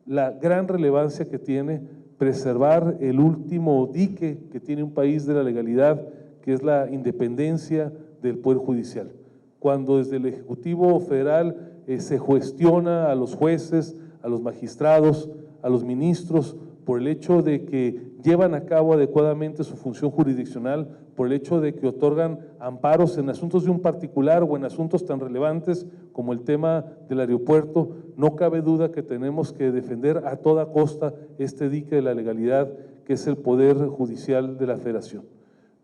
la gran relevancia que tiene preservar el último dique que tiene un país de la legalidad, que es la independencia del Poder Judicial. Cuando desde el Ejecutivo Federal se cuestiona a los jueces, a los magistrados, a los ministros, por el hecho de que llevan a cabo adecuadamente su función jurisdiccional, por el hecho de que otorgan amparos en asuntos de un particular o en asuntos tan relevantes como el tema del aeropuerto, no cabe duda que tenemos que defender a toda costa este dique de la legalidad que es el Poder Judicial de la Federación.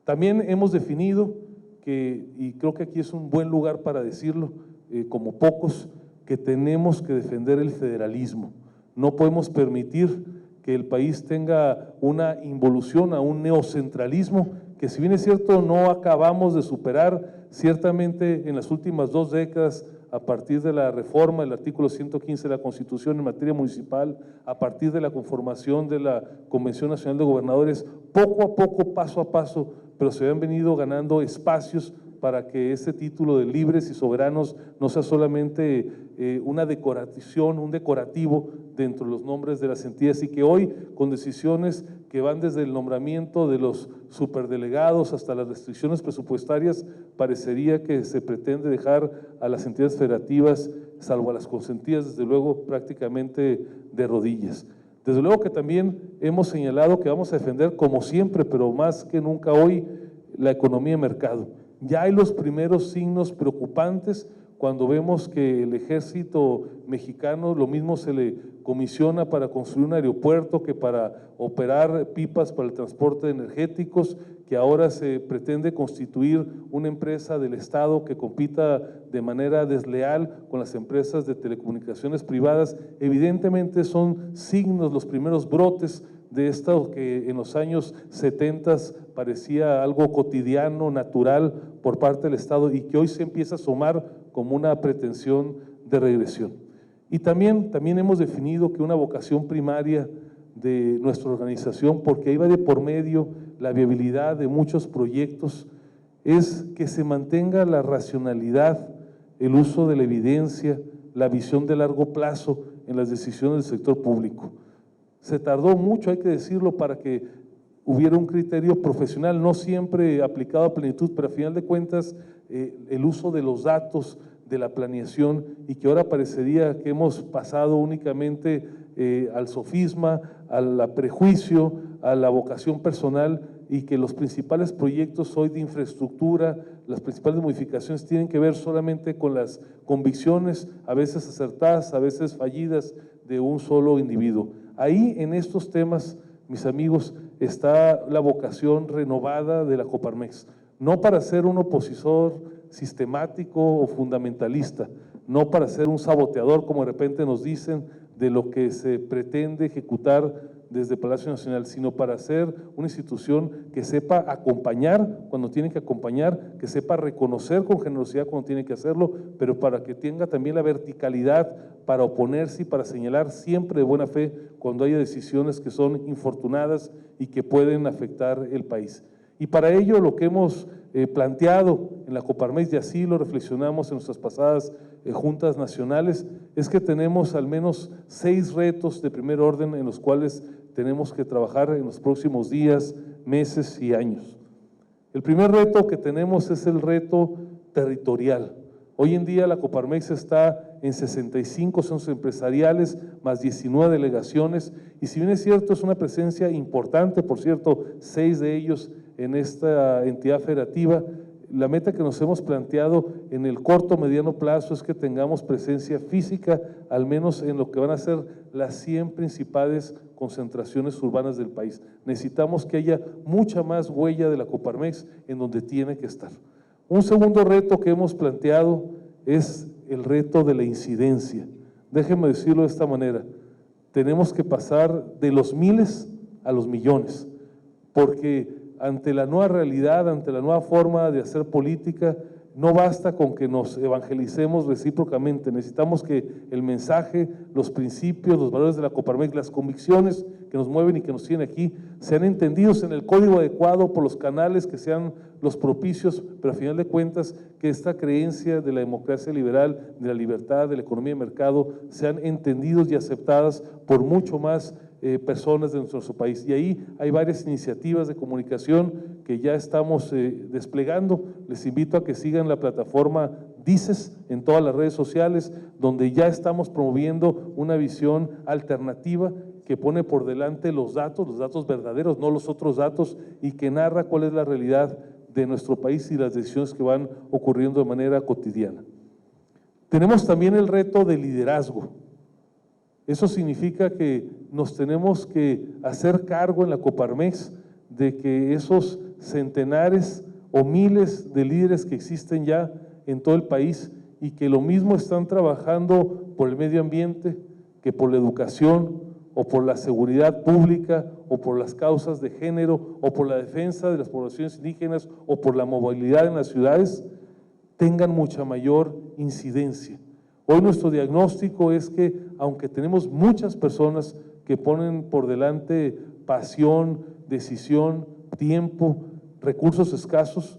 También hemos definido que, y creo que aquí es un buen lugar para decirlo, como pocos, que tenemos que defender el federalismo. No podemos permitir que el país tenga una involución a un neocentralismo que, si bien es cierto, no acabamos de superar, ciertamente en las últimas 2 décadas, a partir de la reforma del artículo 115 de la Constitución en materia municipal, a partir de la conformación de la Convención Nacional de Gobernadores, poco a poco, paso a paso, pero se han venido ganando espacios para que ese título de libres y soberanos no sea solamente una decoración, un decorativo dentro de los nombres de las entidades, y que hoy, con decisiones que van desde el nombramiento de los superdelegados hasta las restricciones presupuestarias, parecería que se pretende dejar a las entidades federativas, salvo a las consentidas, desde luego prácticamente de rodillas. Desde luego que también hemos señalado que vamos a defender, como siempre, pero más que nunca hoy, la economía de mercado. Ya hay los primeros signos preocupantes cuando vemos que el ejército mexicano lo mismo se le comisiona para construir un aeropuerto que para operar pipas para el transporte de energéticos, que ahora se pretende constituir una empresa del Estado que compita de manera desleal con las empresas de telecomunicaciones privadas. Evidentemente son signos, los primeros brotes de esto que en los años 70 parecía algo cotidiano, natural por parte del Estado, y que hoy se empieza a asomar como una pretensión de regresión. Y también hemos definido que una vocación primaria de nuestra organización, porque ahí va de por medio la viabilidad de muchos proyectos, es que se mantenga la racionalidad, el uso de la evidencia, la visión de largo plazo en las decisiones del sector público. Se tardó mucho, hay que decirlo, para que hubiera un criterio profesional, no siempre aplicado a plenitud, pero a final de cuentas el uso de los datos, de la planeación, y que ahora parecería que hemos pasado únicamente al sofisma, al prejuicio, a la vocación personal, y que los principales proyectos hoy de infraestructura, las principales modificaciones tienen que ver solamente con las convicciones, a veces acertadas, a veces fallidas, de un solo individuo. Ahí, en estos temas, mis amigos, está la vocación renovada de la Coparmex, no para ser un opositor sistemático o fundamentalista, no para ser un saboteador, como de repente nos dicen, de lo que se pretende ejecutar desde Palacio Nacional, sino para ser una institución que sepa acompañar cuando tiene que acompañar, que sepa reconocer con generosidad cuando tiene que hacerlo, pero para que tenga también la verticalidad para oponerse y para señalar siempre de buena fe cuando haya decisiones que son infortunadas y que pueden afectar el país. Y para ello lo que hemos planteado en la Coparmex, y así lo reflexionamos en nuestras pasadas juntas nacionales, es que tenemos al menos 6 retos de primer orden en los cuales tenemos que trabajar en los próximos días, meses y años. El primer reto que tenemos es el reto territorial. Hoy en día la Coparmex está en 65 centros empresariales, más 19 delegaciones, y si bien es cierto es una presencia importante, por cierto, 6 de ellos en esta entidad federativa, la meta que nos hemos planteado en el corto mediano plazo es que tengamos presencia física, al menos en lo que van a ser las 100 principales concentraciones urbanas del país. Necesitamos que haya mucha más huella de la Coparmex en donde tiene que estar. Un segundo reto que hemos planteado es el reto de la incidencia. Déjenme decirlo de esta manera, tenemos que pasar de los miles a los millones, porque ante la nueva realidad, ante la nueva forma de hacer política, no basta con que nos evangelicemos recíprocamente, necesitamos que el mensaje, los principios, los valores de la Coparmex, las convicciones que nos mueven y que nos tienen aquí, sean entendidos en el código adecuado por los canales que sean los propicios, pero a final de cuentas que esta creencia de la democracia liberal, de la libertad, de la economía de mercado, sean entendidos y aceptadas por mucho más personas de nuestro país. Y ahí hay varias iniciativas de comunicación que ya estamos desplegando. Les invito a que sigan la plataforma Dices en todas las redes sociales, donde ya estamos promoviendo una visión alternativa que pone por delante los datos verdaderos, no los otros datos, y que narra cuál es la realidad de nuestro país y las decisiones que van ocurriendo de manera cotidiana. Tenemos también el reto de liderazgo. Eso significa que nos tenemos que hacer cargo en la Coparmex de que esos centenares o miles de líderes que existen ya en todo el país y que lo mismo están trabajando por el medio ambiente, que por la educación o por la seguridad pública o por las causas de género o por la defensa de las poblaciones indígenas o por la movilidad en las ciudades, tengan mucha mayor incidencia. Hoy nuestro diagnóstico es que, aunque tenemos muchas personas que ponen por delante pasión, decisión, tiempo, recursos escasos,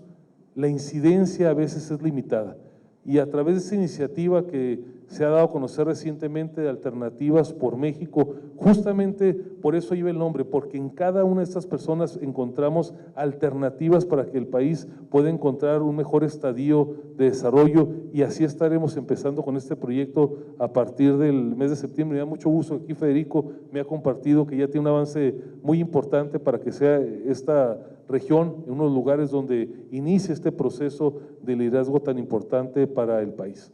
la incidencia a veces es limitada. Y a través de esa iniciativa que se ha dado a conocer recientemente de Alternativas por México, justamente por eso lleva el nombre, porque en cada una de estas personas encontramos alternativas para que el país pueda encontrar un mejor estadio de desarrollo, y así estaremos empezando con este proyecto a partir del mes de septiembre. Me da mucho gusto, aquí Federico me ha compartido que ya tiene un avance muy importante para que sea esta región en unos lugares donde inicie este proceso de liderazgo tan importante para el país.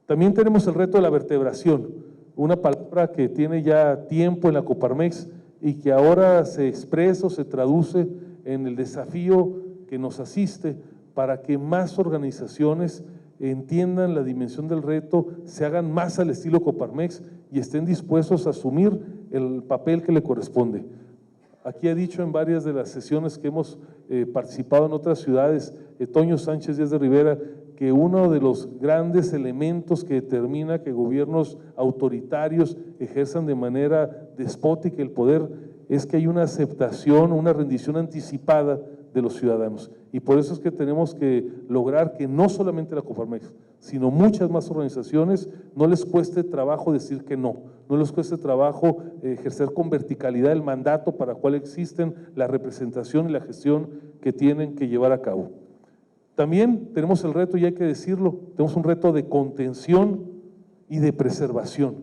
También tenemos el reto de la vertebración, una palabra que tiene ya tiempo en la Coparmex y que ahora se expresa o se traduce en el desafío que nos asiste para que más organizaciones entiendan la dimensión del reto, se hagan más al estilo Coparmex y estén dispuestos a asumir el papel que le corresponde. Aquí ha dicho en varias de las sesiones que hemos participado en otras ciudades, Toño Sánchez Díaz de Rivera, que uno de los grandes elementos que determina que gobiernos autoritarios ejerzan de manera despótica el poder es que hay una aceptación, una rendición anticipada de los ciudadanos. Y por eso es que tenemos que lograr que no solamente la Coparmex, sino muchas más organizaciones no les cueste trabajo decir que no les cueste trabajo ejercer con verticalidad el mandato para el cual existen la representación y la gestión que tienen que llevar a cabo. También tenemos el reto, y hay que decirlo, tenemos un reto de contención y de preservación.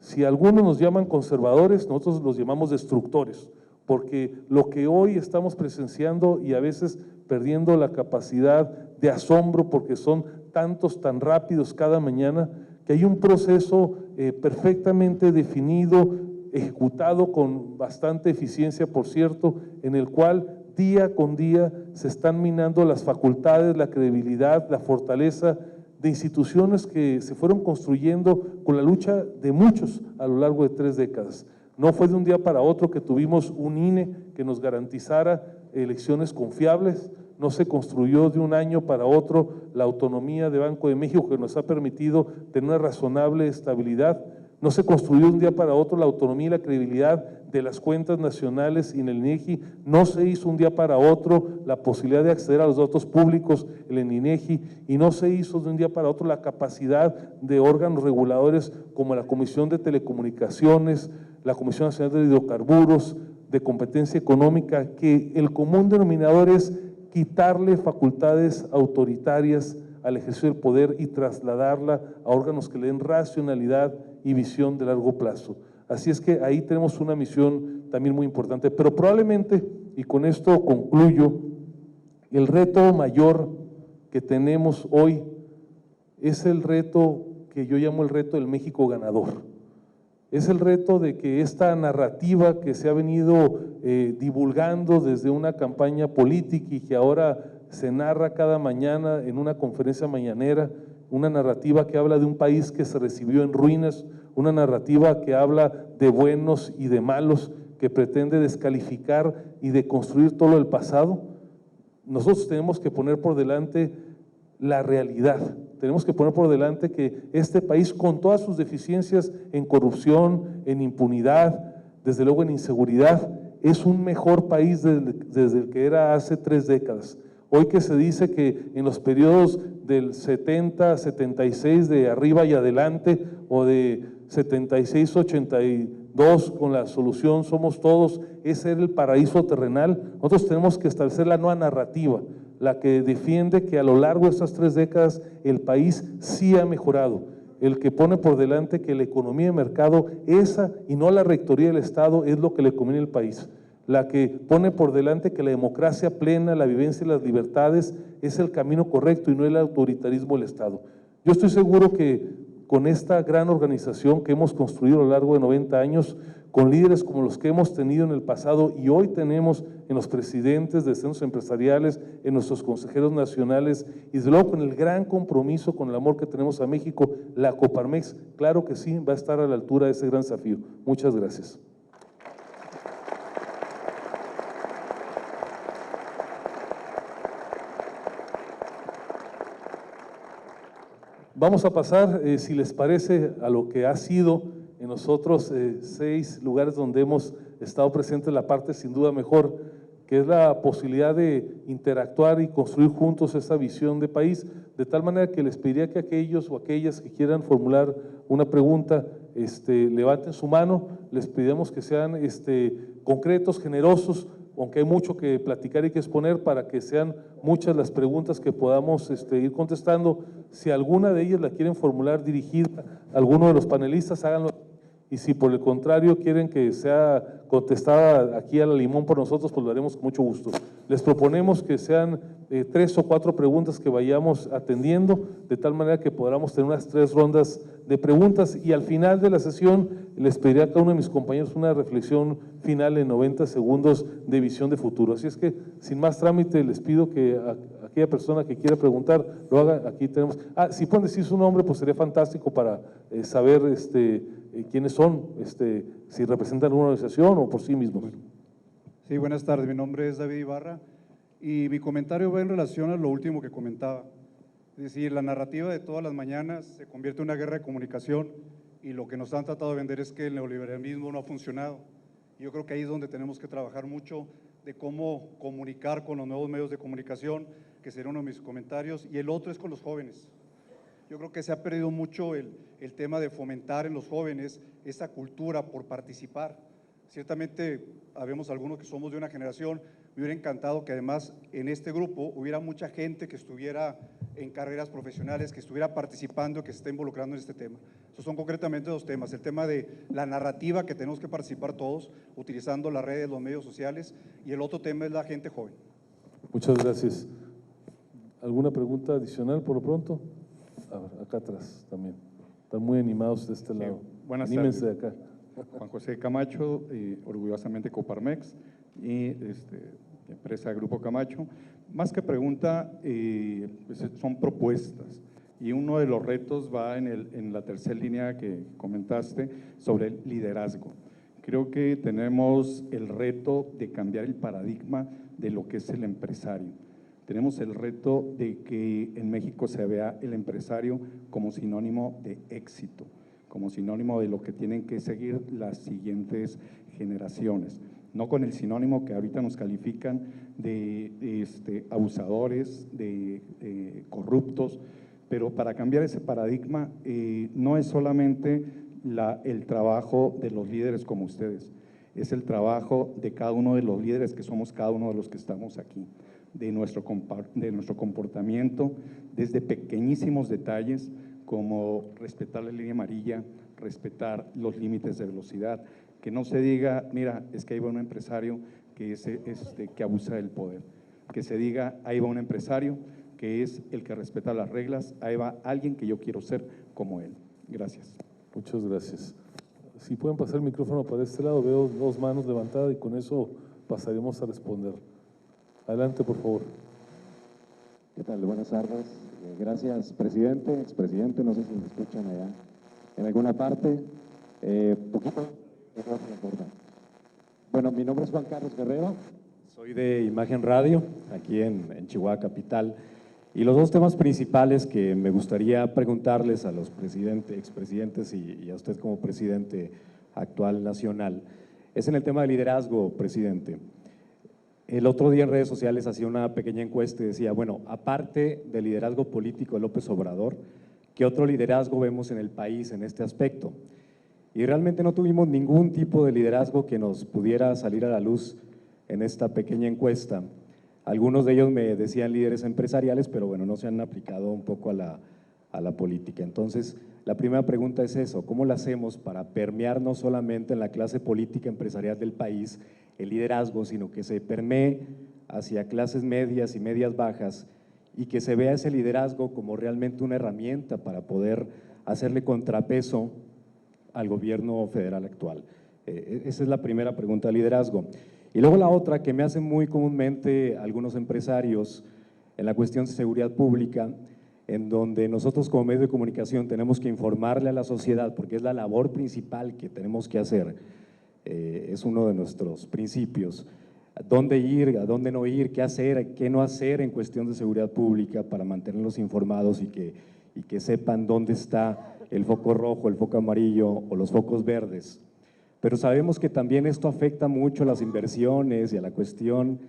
Si algunos nos llaman conservadores, nosotros los llamamos destructores, porque lo que hoy estamos presenciando y a veces perdiendo la capacidad de asombro porque son tantos, tan rápidos cada mañana, que hay un proceso perfectamente definido, ejecutado con bastante eficiencia, por cierto, en el cual día con día se están minando las facultades, la credibilidad, la fortaleza de instituciones que se fueron construyendo con la lucha de muchos a lo largo de 3 décadas. No fue de un día para otro que tuvimos un INE que nos garantizara elecciones confiables, no se construyó de un año para otro la autonomía de Banco de México que nos ha permitido tener una razonable estabilidad, no se construyó de un día para otro la autonomía y la credibilidad de las cuentas nacionales y en el INEGI, no se hizo un día para otro la posibilidad de acceder a los datos públicos en el INEGI y no se hizo de un día para otro la capacidad de órganos reguladores como la Comisión de Telecomunicaciones, la Comisión Nacional de Hidrocarburos, de Competencia Económica, que el común denominador es quitarle facultades autoritarias al ejercicio del poder y trasladarla a órganos que le den racionalidad y visión de largo plazo. Así es que ahí tenemos una misión también muy importante, pero probablemente, y con esto concluyo, el reto mayor que tenemos hoy es el reto que yo llamo el reto del México ganador. Es el reto de que esta narrativa que se ha venido divulgando desde una campaña política y que ahora se narra cada mañana en una conferencia mañanera, una narrativa que habla de un país que se recibió en ruinas, una narrativa que habla de buenos y de malos, que pretende descalificar y deconstruir todo el pasado. Nosotros tenemos que poner por delante la realidad, tenemos que poner por delante que este país, con todas sus deficiencias en corrupción, en impunidad, desde luego en inseguridad, es un mejor país desde el que era hace 3 décadas. Hoy que se dice que en los periodos del 70, 76 de arriba y adelante, o de 76, 82 con la solución Somos Todos, ese era el paraíso terrenal. Nosotros tenemos que establecer la nueva narrativa, la que defiende que a lo largo de estas 3 décadas el país sí ha mejorado, el que pone por delante que la economía de mercado, esa y no la rectoría del Estado, es lo que le conviene al país, la que pone por delante que la democracia plena, la vivencia y las libertades es el camino correcto y no el autoritarismo del Estado. Yo estoy seguro que con esta gran organización que hemos construido a lo largo de 90 años, con líderes como los que hemos tenido en el pasado y hoy tenemos en los presidentes de centros empresariales, en nuestros consejeros nacionales y desde luego con el gran compromiso, con el amor que tenemos a México, la Coparmex, claro que sí, va a estar a la altura de ese gran desafío. Muchas gracias. Vamos a pasar, si les parece, a lo que ha sido en los otros 6 lugares donde hemos estado presentes, la parte sin duda mejor, que es la posibilidad de interactuar y construir juntos esta visión de país, de tal manera que les pediría que aquellos o aquellas que quieran formular una pregunta, levanten su mano, les pedimos que sean concretos, generosos, aunque hay mucho que platicar y que exponer, para que sean muchas las preguntas que podamos ir contestando. Si alguna de ellas la quieren formular dirigida a alguno de los panelistas, háganlo. Y si por el contrario quieren que sea contestada aquí a la limón por nosotros, pues lo haremos con mucho gusto. Les proponemos que sean 3 o 4 preguntas que vayamos atendiendo, de tal manera que podamos tener unas 3 rondas de preguntas, y al final de la sesión les pediría a cada uno de mis compañeros una reflexión final en 90 segundos de visión de futuro. Así es que, sin más trámite, les pido que a aquella persona que quiera preguntar lo haga. Aquí tenemos, si pueden decir su nombre, pues sería fantástico para saber quiénes son, si representan una organización o por sí mismos. Sí, buenas tardes, mi nombre es David Ibarra y mi comentario va en relación a lo último que comentaba. Es decir, la narrativa de todas las mañanas se convierte en una guerra de comunicación y lo que nos han tratado de vender es que el neoliberalismo no ha funcionado. Yo creo que ahí es donde tenemos que trabajar mucho de cómo comunicar con los nuevos medios de comunicación, que sería uno de mis comentarios, y el otro es con los jóvenes. Yo creo que se ha perdido mucho el tema de fomentar en los jóvenes esa cultura por participar. Ciertamente, habemos algunos que somos de una generación, me hubiera encantado que además en este grupo hubiera mucha gente que estuviera en carreras profesionales, que estuviera participando, que se esté involucrando en este tema. Esos son concretamente 2 temas, el tema de la narrativa que tenemos que participar todos, utilizando las redes, los medios sociales, y el otro tema es la gente joven. Muchas gracias. ¿Alguna pregunta adicional por lo pronto? A ver, acá atrás también. Están muy animados de este lado. Buenas Anímense tardes. de acá. Juan José Camacho, orgullosamente Coparmex y empresa Grupo Camacho. Más que pregunta, pues son propuestas, y uno de los retos va en la tercera línea que comentaste sobre el liderazgo. Creo que tenemos el reto de cambiar el paradigma de lo que es el empresario. Tenemos el reto de que en México se vea el empresario como sinónimo de éxito, como sinónimo de lo que tienen que seguir las siguientes generaciones, no con el sinónimo que ahorita nos califican de abusadores, de corruptos. Pero para cambiar ese paradigma no es solamente el trabajo de los líderes como ustedes, es el trabajo de cada uno de los líderes que somos cada uno de los que estamos aquí, de nuestro comportamiento, desde pequeñísimos detalles como respetar la línea amarilla, respetar los límites de velocidad, que no se diga, mira, es que ahí va un empresario que abusa del poder, que se diga, ahí va un empresario que es el que respeta las reglas, ahí va alguien que yo quiero ser como él. Gracias. Muchas gracias. Si pueden pasar el micrófono para este lado, veo 2 manos levantadas y con eso pasaremos a responder. Adelante, por favor. ¿Qué tal? Buenas tardes. Gracias, presidente, expresidente, no sé si me escuchan allá en alguna parte. Bueno, mi nombre es Juan Carlos Guerrero, soy de Imagen Radio, aquí en Chihuahua Capital, y los 2 temas principales que me gustaría preguntarles a los expresidentes y a usted como presidente actual nacional, es en el tema de liderazgo, presidente. El otro día en redes sociales hacía una pequeña encuesta y decía, bueno, aparte del liderazgo político de López Obrador, ¿qué otro liderazgo vemos en el país en este aspecto? Y realmente no tuvimos ningún tipo de liderazgo que nos pudiera salir a la luz en esta pequeña encuesta. Algunos de ellos me decían líderes empresariales, pero bueno, no se han aplicado un poco a la política. Entonces, la primera pregunta es eso, ¿cómo lo hacemos para permear no solamente en la clase política empresarial del país el liderazgo, sino que se permee hacia clases medias y medias bajas y que se vea ese liderazgo como realmente una herramienta para poder hacerle contrapeso al gobierno federal actual? Esa es la primera pregunta de liderazgo. Y luego la otra que me hacen muy comúnmente algunos empresarios en la cuestión de seguridad pública, en donde nosotros como medio de comunicación tenemos que informarle a la sociedad, porque es la labor principal que tenemos que hacer, es uno de nuestros principios, a dónde ir, a dónde no ir, qué hacer, qué no hacer en cuestión de seguridad pública para mantenerlos informados y que sepan dónde está el foco rojo, el foco amarillo o los focos verdes. pero sabemos que también esto afecta mucho a las inversiones y a la cuestión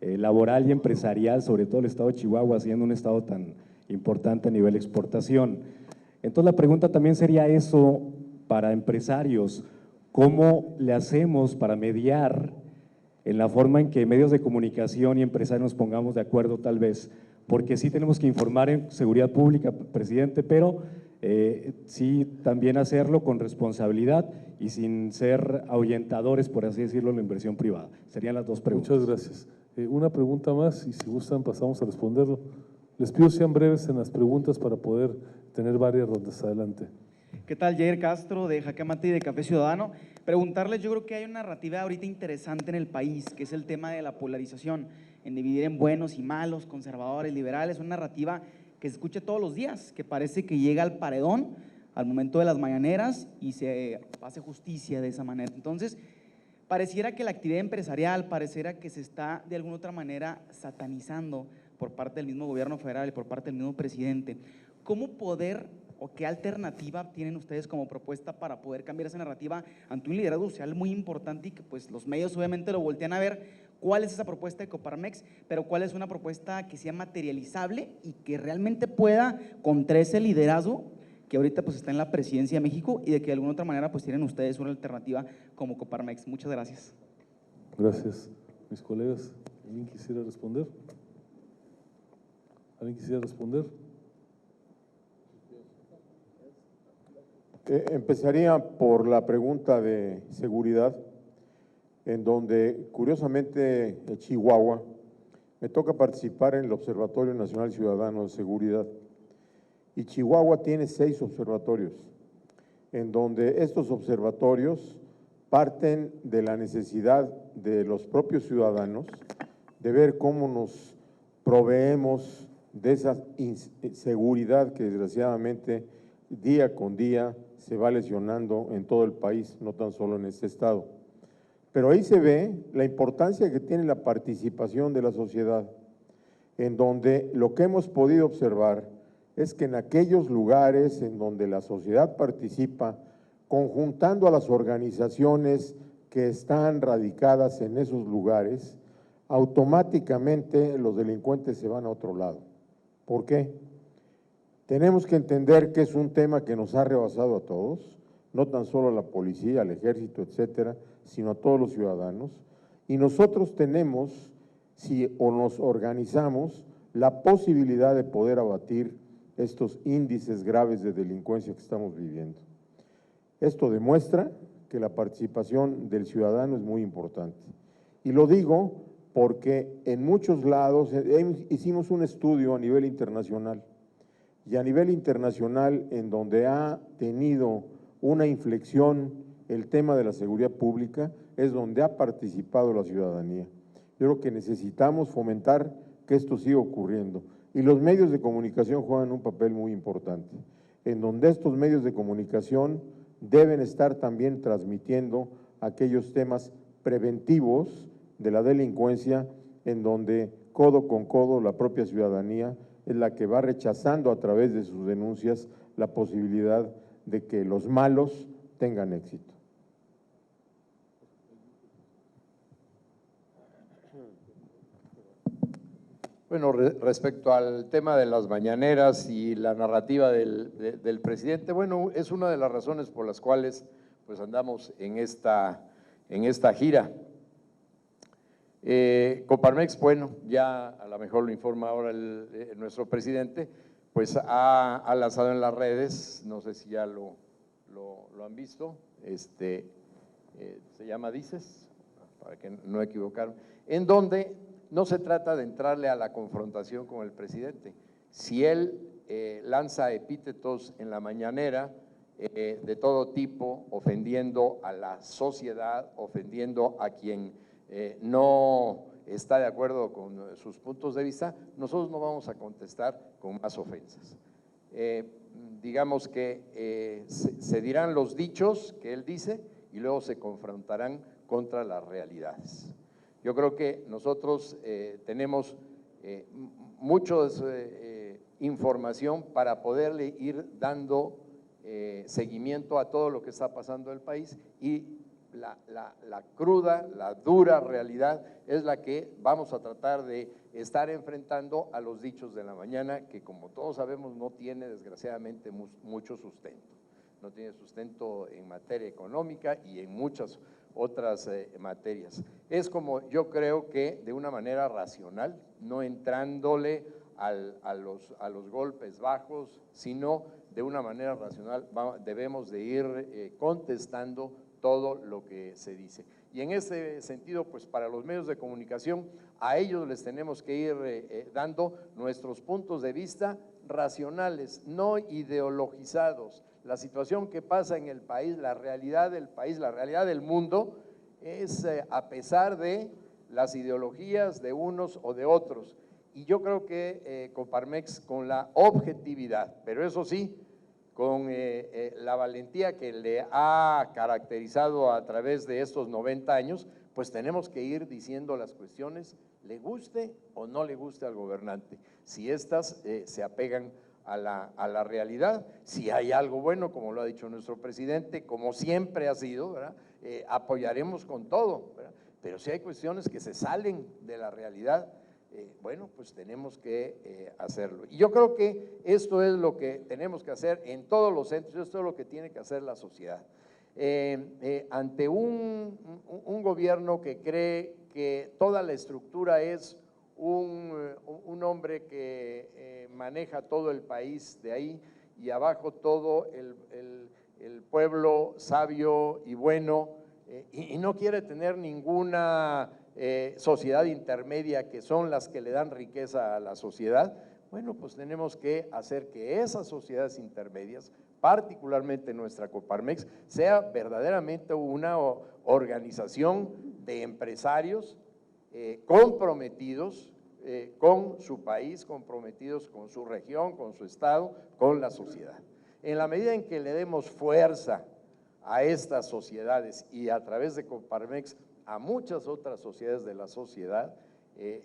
laboral y empresarial, sobre todo el estado de Chihuahua, siendo un estado tan importante a nivel exportación. Entonces la pregunta también sería eso para empresarios, ¿cómo le hacemos para mediar en la forma en que medios de comunicación y empresarios nos pongamos de acuerdo tal vez? Porque sí tenemos que informar en seguridad pública, presidente, pero sí también hacerlo con responsabilidad y sin ser ahuyentadores, por así decirlo, en la inversión privada. Serían las dos preguntas. Muchas gracias. Una pregunta más y si gustan pasamos a responderlo. Les pido sean breves en las preguntas para poder tener varias rondas. Adelante. ¿Qué tal? Jair Castro de Jaque Mate y de Café Ciudadano. Preguntarles, yo creo que hay una narrativa ahorita interesante en el país, que es el tema de la polarización, en dividir en buenos y malos, conservadores, liberales, una narrativa que se escucha todos los días, que parece que llega al paredón al momento de las mañaneras y se hace justicia de esa manera. Entonces, pareciera que la actividad empresarial, pareciera que se está de alguna otra manera satanizando por parte del mismo gobierno federal y por parte del mismo presidente. ¿Cómo poder o qué alternativa tienen ustedes como propuesta para poder cambiar esa narrativa ante un liderazgo social muy importante y que pues los medios obviamente lo voltean a ver? ¿Cuál es esa propuesta de Coparmex? Pero ¿cuál es una propuesta que sea materializable y que realmente pueda contra ese liderazgo que ahorita pues está en la presidencia de México y de que de alguna otra manera pues tienen ustedes una alternativa como Coparmex? Muchas gracias. Gracias. Mis colegas, ¿alguien quisiera responder? ¿Alguien quisiera responder? Empezaría por la pregunta de seguridad, en donde curiosamente en Chihuahua me toca participar en el Observatorio Nacional Ciudadano de Seguridad. Y Chihuahua tiene 6 observatorios, en donde estos observatorios parten de la necesidad de los propios ciudadanos de ver cómo nos proveemos de esa inseguridad que desgraciadamente día con día se va lesionando en todo el país, no tan solo en este estado. Pero ahí se ve la importancia que tiene la participación de la sociedad, en donde lo que hemos podido observar es que en aquellos lugares en donde la sociedad participa, conjuntando a las organizaciones que están radicadas en esos lugares, automáticamente los delincuentes se van a otro lado. ¿Por qué? Tenemos que entender que es un tema que nos ha rebasado a todos, no tan solo a la policía, al ejército, etcétera, sino a todos los ciudadanos. Y nosotros tenemos, si o nos organizamos, la posibilidad de poder abatir estos índices graves de delincuencia que estamos viviendo. Esto demuestra que la participación del ciudadano es muy importante. Y lo digo porque en muchos lados hicimos un estudio a nivel internacional, y a nivel internacional en donde ha tenido una inflexión el tema de la seguridad pública es donde ha participado la ciudadanía. Yo creo que necesitamos fomentar que esto siga ocurriendo y los medios de comunicación juegan un papel muy importante, en donde estos medios de comunicación deben estar también transmitiendo aquellos temas preventivos de la delincuencia, en donde codo con codo la propia ciudadanía es la que va rechazando a través de sus denuncias la posibilidad de que los malos tengan éxito. Bueno, respecto al tema de las mañaneras y la narrativa del presidente, bueno, es una de las razones por las cuales pues andamos en esta gira. Coparmex, bueno, ya a lo mejor lo informa ahora nuestro presidente, pues ha lanzado en las redes, no sé si ya lo han visto, se llama Dices, para que no equivocaron, en donde no se trata de entrarle a la confrontación con el presidente. Si él lanza epítetos en la mañanera de todo tipo, ofendiendo a la sociedad, ofendiendo a quien no está de acuerdo con sus puntos de vista, nosotros no vamos a contestar con más ofensas. Digamos que se dirán los dichos que él dice y luego se confrontarán contra las realidades. Yo creo que nosotros tenemos mucha información para poderle ir dando seguimiento a todo lo que está pasando en el país y la cruda, la dura realidad es la que vamos a tratar de estar enfrentando a los dichos de la mañana, que como todos sabemos no tiene desgraciadamente mucho sustento. No tiene sustento en materia económica y en muchas otras materias. Es como yo creo que de una manera racional, no entrándole a los golpes bajos, sino de una manera racional debemos de ir contestando todo lo que se dice. Y en ese sentido, pues para los medios de comunicación, a ellos les tenemos que ir dando nuestros puntos de vista racionales, no ideologizados. La situación que pasa en el país, la realidad del mundo, es a pesar de las ideologías de unos o de otros. Y yo creo que Coparmex, con la objetividad, pero eso sí, con la valentía que le ha caracterizado a través de estos 90 años, pues tenemos que ir diciendo las cuestiones, le guste o no le guste al gobernante, si estas se apegan a la realidad. Si hay algo bueno, como lo ha dicho nuestro presidente, como siempre ha sido, ¿verdad? Apoyaremos con todo, ¿verdad? Pero si hay cuestiones que se salen de la realidad, bueno, pues tenemos que hacerlo. Y yo creo que esto es lo que tenemos que hacer en todos los centros, esto es lo que tiene que hacer la sociedad. Ante un gobierno que cree que toda la estructura es un hombre que maneja todo el país de ahí y abajo todo el pueblo sabio y bueno, y no quiere tener ninguna sociedad intermedia, que son las que le dan riqueza a la sociedad. Bueno, pues tenemos que hacer que esas sociedades intermedias, particularmente nuestra Coparmex, sea verdaderamente una organización de empresarios comprometidos con su país, comprometidos con su región, con su estado, con la sociedad. En la medida en que le demos fuerza a estas sociedades y a través de Coparmex a muchas otras sociedades de la sociedad,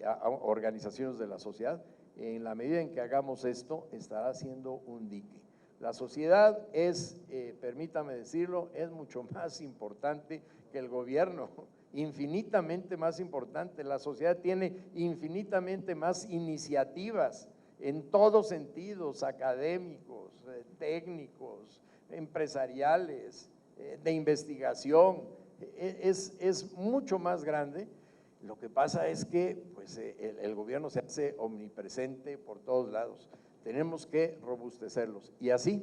a organizaciones de la sociedad, en la medida en que hagamos esto, estará haciendo un dique. La sociedad es, permítame decirlo, es mucho más importante que el gobierno, infinitamente más importante. La sociedad tiene infinitamente más iniciativas en todos sentidos, académicos, técnicos, empresariales, de investigación. Es mucho más grande. Lo que pasa es que pues, el gobierno se hace omnipresente por todos lados. Tenemos que robustecerlos y así,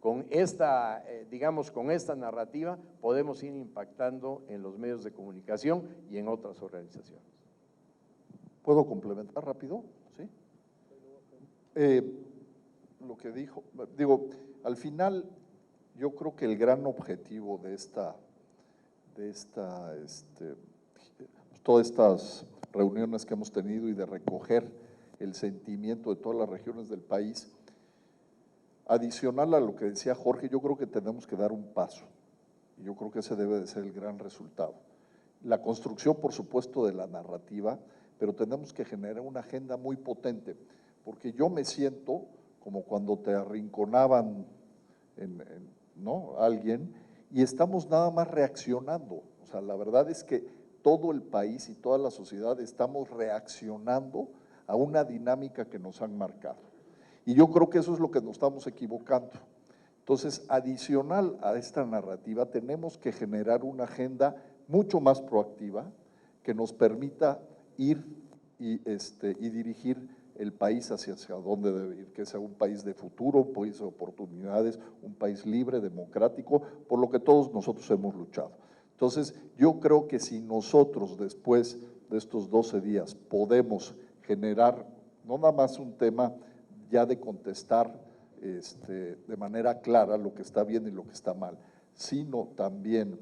con esta, digamos, con esta narrativa, podemos ir impactando en los medios de comunicación y en otras organizaciones. ¿Puedo complementar rápido? ¿Sí? Lo que dijo, digo, al final yo creo que el gran objetivo de todas estas reuniones que hemos tenido y de recoger el sentimiento de todas las regiones del país, adicional a lo que decía Jorge, yo creo que tenemos que dar un paso, y yo creo que ese debe de ser el gran resultado. La construcción, por supuesto, de la narrativa, pero tenemos que generar una agenda muy potente, porque yo me siento como cuando te arrinconaban ¿no? alguien, y estamos nada más reaccionando. O sea, la verdad es que todo el país y toda la sociedad estamos reaccionando a una dinámica que nos han marcado. Y yo creo que eso es lo que nos estamos equivocando. Entonces, adicional a esta narrativa, tenemos que generar una agenda mucho más proactiva que nos permita ir y dirigir el país hacia dónde debe ir, que sea un país de futuro, un país de oportunidades, un país libre, democrático, por lo que todos nosotros hemos luchado. Entonces, yo creo que si nosotros después de estos 12 días podemos generar no nada más un tema ya de contestar de manera clara lo que está bien y lo que está mal, sino también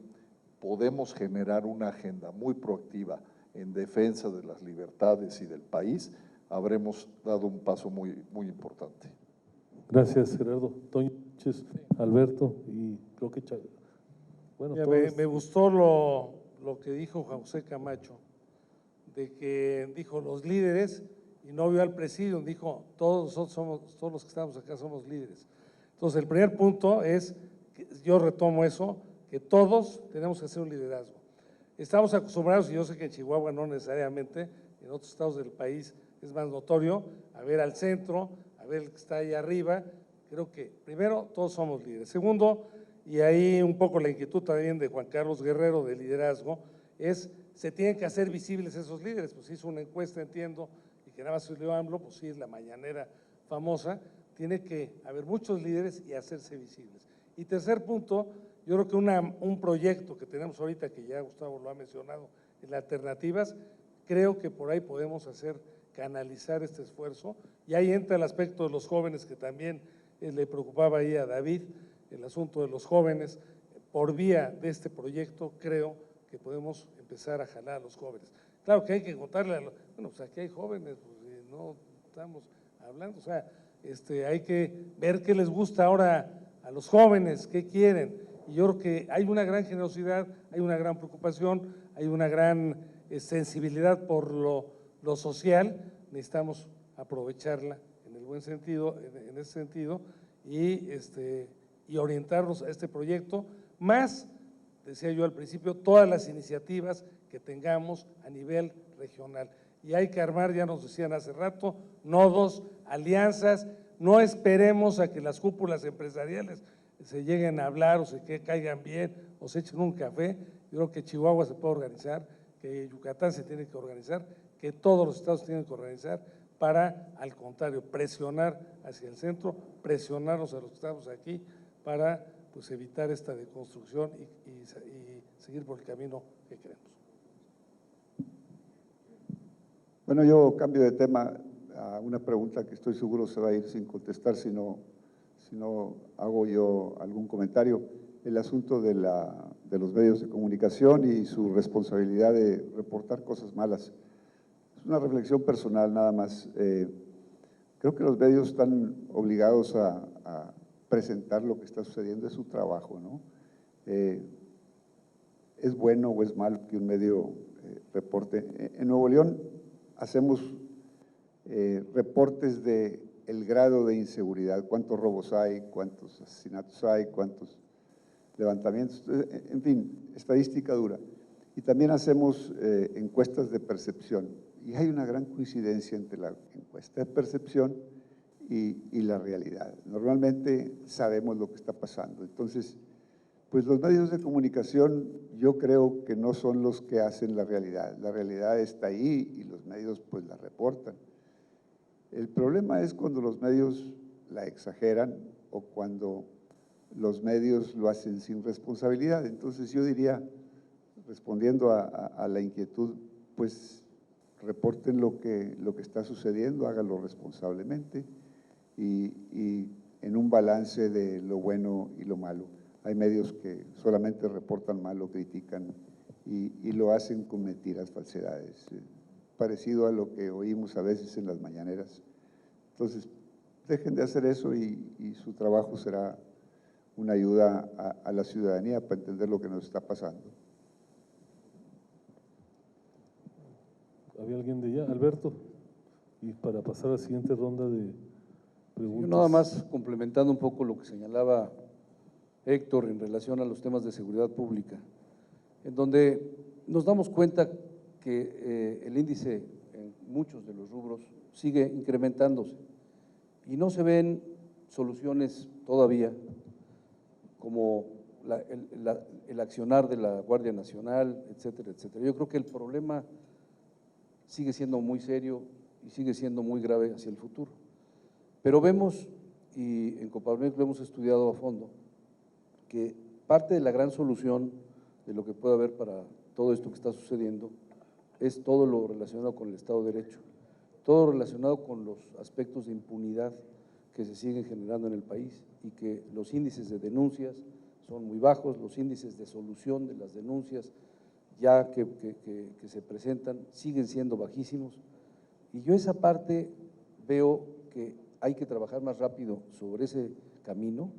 podemos generar una agenda muy proactiva en defensa de las libertades y del país, habremos dado un paso muy, muy importante. Gracias, Gerardo. Toño, Alberto y creo que Chávez. Bueno, me gustó lo que dijo José Camacho, de que dijo los líderes y no vio al presidium, dijo todos los que estamos acá somos líderes. Entonces el primer punto es, yo retomo eso, que todos tenemos que hacer un liderazgo. Estamos acostumbrados, y yo sé que en Chihuahua no necesariamente, en otros estados del país es más notorio, a ver al centro, a ver el que está ahí arriba. Creo que primero todos somos líderes. Segundo, y ahí un poco la inquietud también de Juan Carlos Guerrero de liderazgo, es se tienen que hacer visibles esos líderes. Pues hizo una encuesta, entiendo, y que nada más se dio AMLO, pues sí es la mañanera famosa, tiene que haber muchos líderes y hacerse visibles. Y tercer punto, yo creo que un proyecto que tenemos ahorita, que ya Gustavo lo ha mencionado, en alternativas, creo que por ahí podemos canalizar este esfuerzo, y ahí entra el aspecto de los jóvenes que también le preocupaba ahí a David, el asunto de los jóvenes. Por vía de este proyecto creo que podemos empezar a jalar a los jóvenes. Claro que hay que contarle, bueno, pues aquí hay jóvenes, pues no estamos hablando, o sea, hay que ver qué les gusta ahora a los jóvenes, qué quieren, y yo creo que hay una gran generosidad, hay una gran preocupación, hay una gran sensibilidad por lo social, necesitamos aprovecharla en el buen sentido, en ese sentido, y orientarnos a este proyecto, más, decía yo al principio, todas las iniciativas que tengamos a nivel regional. Y hay que armar, ya nos decían hace rato, nodos, alianzas, no esperemos a que las cúpulas empresariales se lleguen a hablar o se caigan bien o se echen un café. Yo creo que Chihuahua se puede organizar, que Yucatán se tiene que organizar, que todos los estados tienen que organizar para, al contrario, presionar hacia el centro, presionarnos a los que estamos aquí para pues, evitar esta deconstrucción y seguir por el camino que queremos. Bueno, yo cambio de tema a una pregunta que estoy seguro se va a ir sin contestar si no hago yo algún comentario. El asunto de los medios de comunicación y su responsabilidad de reportar cosas malas. Es una reflexión personal nada más. Creo que los medios están obligados a presentar lo que está sucediendo, es su trabajo, ¿no? ¿Es bueno o es malo que un medio reporte? En Nuevo León hacemos reportes de el grado de inseguridad, cuántos robos hay, cuántos asesinatos hay, cuántos levantamientos, en fin, estadística dura. Y también hacemos encuestas de percepción, y hay una gran coincidencia entre la encuesta de percepción y la realidad. Normalmente sabemos lo que está pasando, entonces, pues los medios de comunicación yo creo que no son los que hacen la realidad está ahí y los medios pues la reportan. El problema es cuando los medios la exageran o cuando los medios lo hacen sin responsabilidad. Entonces yo diría, respondiendo a la inquietud, pues reporten lo que está sucediendo, háganlo responsablemente y en un balance de lo bueno y lo malo. Hay medios que solamente reportan mal, lo critican y lo hacen con mentiras, falsedades, parecido a lo que oímos a veces en las mañaneras. Entonces, dejen de hacer eso y su trabajo será una ayuda a la ciudadanía para entender lo que nos está pasando. ¿Había alguien de allá? Alberto, y para pasar a la siguiente ronda de preguntas. Yo nada más complementando un poco lo que señalaba Héctor en relación a los temas de seguridad pública, en donde nos damos cuenta que el índice en muchos de los rubros sigue incrementándose y no se ven soluciones todavía como el accionar de la Guardia Nacional, etcétera, etcétera. Yo creo que el problema sigue siendo muy serio y sigue siendo muy grave hacia el futuro. Pero vemos, y en Coparmex lo hemos estudiado a fondo, que parte de la gran solución de lo que puede haber para todo esto que está sucediendo es todo lo relacionado con el Estado de Derecho, todo relacionado con los aspectos de impunidad que se siguen generando en el país y que los índices de denuncias son muy bajos, los índices de solución de las denuncias ya que se presentan siguen siendo bajísimos, y yo esa parte veo que hay que trabajar más rápido sobre ese camino,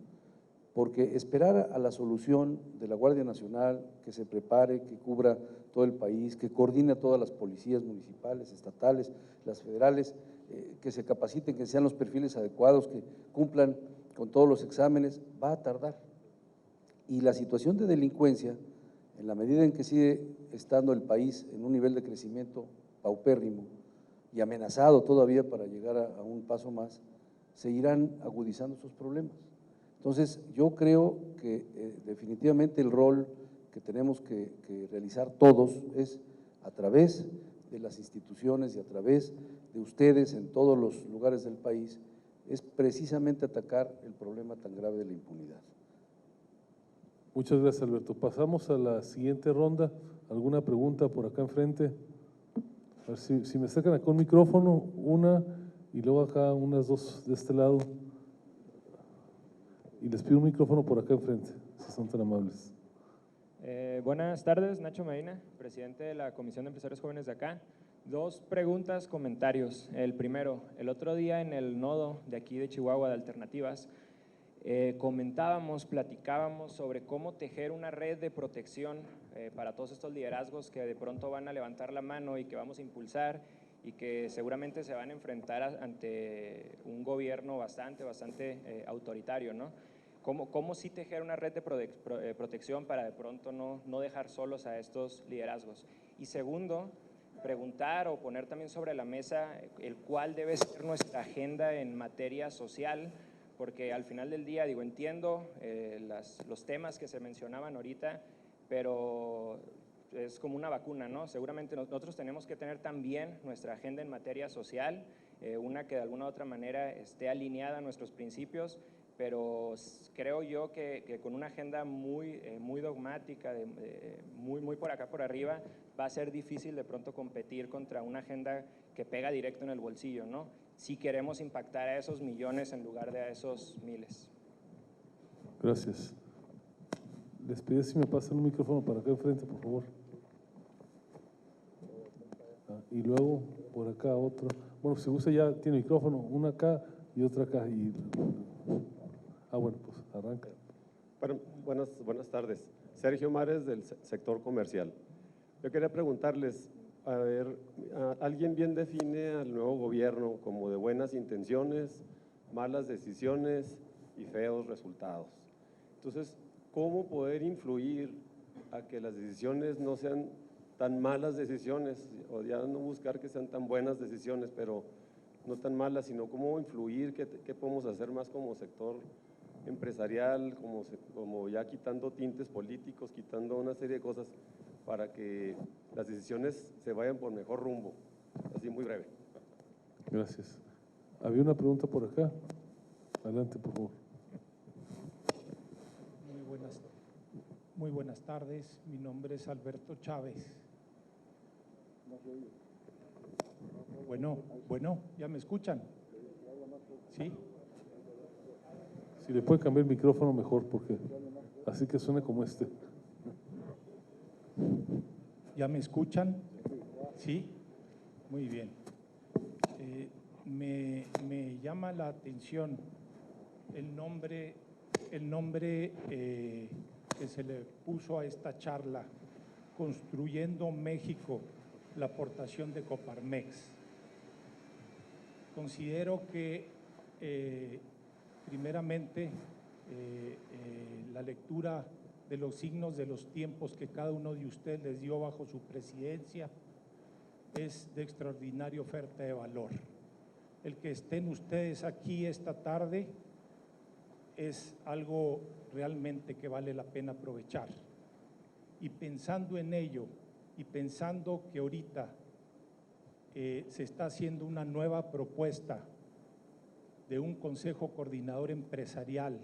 porque esperar a la solución de la Guardia Nacional, que se prepare, que cubra todo el país, que coordine a todas las policías municipales, estatales, las federales, que se capaciten, que sean los perfiles adecuados, que cumplan con todos los exámenes, va a tardar. Y la situación de delincuencia, en la medida en que sigue estando el país en un nivel de crecimiento paupérrimo y amenazado todavía para llegar a un paso más, seguirán agudizando esos problemas. Entonces, yo creo que definitivamente el rol que tenemos que realizar todos es a través de las instituciones y a través de ustedes en todos los lugares del país, es precisamente atacar el problema tan grave de la impunidad. Muchas gracias, Alberto. Pasamos a la siguiente ronda. ¿Alguna pregunta por acá enfrente? A ver si me sacan acá un micrófono, una, y luego acá unas dos de este lado. Y les pido un micrófono por acá enfrente, si son tan amables. Buenas tardes, Nacho Medina, presidente de la Comisión de Empresarios Jóvenes de acá. Dos preguntas, comentarios. El primero, el otro día en el nodo de aquí de Chihuahua de Alternativas, platicábamos sobre cómo tejer una red de protección para todos estos liderazgos que de pronto van a levantar la mano y que vamos a impulsar y que seguramente se van a enfrentar ante un gobierno bastante autoritario, ¿no? ¿Cómo sí tejer una red de protección para de pronto no dejar solos a estos liderazgos? Y segundo, preguntar o poner también sobre la mesa el cuál debe ser nuestra agenda en materia social, porque al final del día, digo, entiendo los temas que se mencionaban ahorita, pero es como una vacuna, ¿no? Seguramente nosotros tenemos que tener también nuestra agenda en materia social, una que de alguna u otra manera esté alineada a nuestros principios, pero creo yo que con una agenda muy dogmática, muy por acá por arriba, va a ser difícil de pronto competir contra una agenda que pega directo en el bolsillo, ¿no? Si queremos impactar a esos millones en lugar de a esos miles. Gracias. Les pido si me pasan un micrófono para acá enfrente, por favor. Y luego por acá otro. Bueno, si gusta ya tiene micrófono, una acá y otra acá. Bueno, pues arranca. Bueno, buenas tardes. Sergio Mares, del sector comercial. Yo quería preguntarles, a ver, ¿alguien bien define al nuevo gobierno como de buenas intenciones, malas decisiones y feos resultados? Entonces, ¿cómo poder influir a que las decisiones no sean tan malas decisiones, o ya no buscar que sean tan buenas decisiones, pero no tan malas, sino cómo influir, qué podemos hacer más como sector empresarial, como ya quitando tintes políticos, quitando una serie de cosas para que las decisiones se vayan por mejor rumbo? Así muy breve. Gracias. Había una pregunta por acá. Adelante, por favor. Muy buenas tardes. Mi nombre es Alberto Chávez. Bueno, ¿ya me escuchan? ¿Sí? Si le puede cambiar el micrófono mejor, porque así que suene como este. ¿Ya me escuchan? ¿Sí? Muy bien. Me llama la atención el nombre que se le puso a esta charla, Construyendo México, la aportación de Coparmex. Considero que primeramente la lectura de los signos de los tiempos que cada uno de ustedes les dio bajo su presidencia es de extraordinaria oferta de valor. El que estén ustedes aquí esta tarde es algo realmente que vale la pena aprovechar. Y pensando en ello, y pensando que ahorita se está haciendo una nueva propuesta de un Consejo Coordinador Empresarial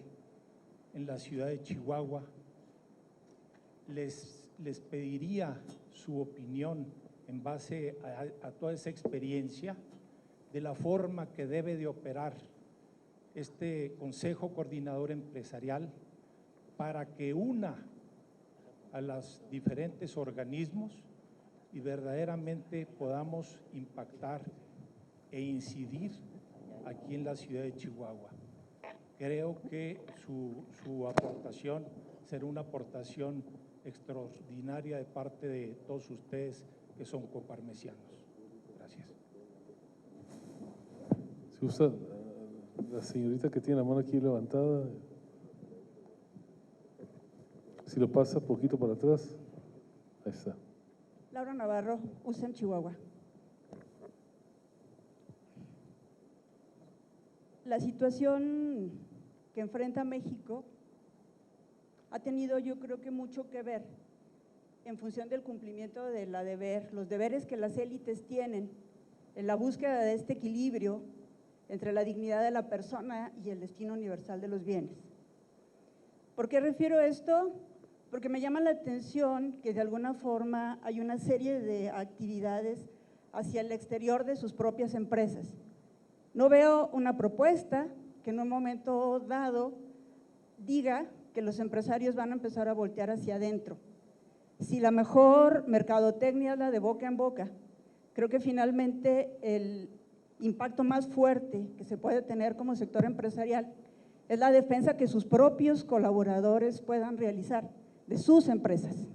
en la ciudad de Chihuahua, les pediría su opinión en base a toda esa experiencia de la forma que debe de operar este Consejo Coordinador Empresarial para que una a los diferentes organismos y verdaderamente podamos impactar e incidir aquí en la ciudad de Chihuahua. Creo que su aportación será una aportación extraordinaria de parte de todos ustedes que son coparmesianos. Gracias. Si usa la señorita que tiene la mano aquí levantada. Si lo pasa poquito para atrás, ahí está. Laura Navarro, USEM Chihuahua. La situación que enfrenta México ha tenido, yo creo que mucho que ver en función del cumplimiento de los deberes que las élites tienen en la búsqueda de este equilibrio entre la dignidad de la persona y el destino universal de los bienes. ¿Por qué refiero esto? Porque me llama la atención que de alguna forma hay una serie de actividades hacia el exterior de sus propias empresas. No veo una propuesta que en un momento dado diga que los empresarios van a empezar a voltear hacia adentro. Si la mejor mercadotecnia es la de boca en boca, creo que finalmente el impacto más fuerte que se puede tener como sector empresarial es la defensa que sus propios colaboradores puedan realizar de sus empresas.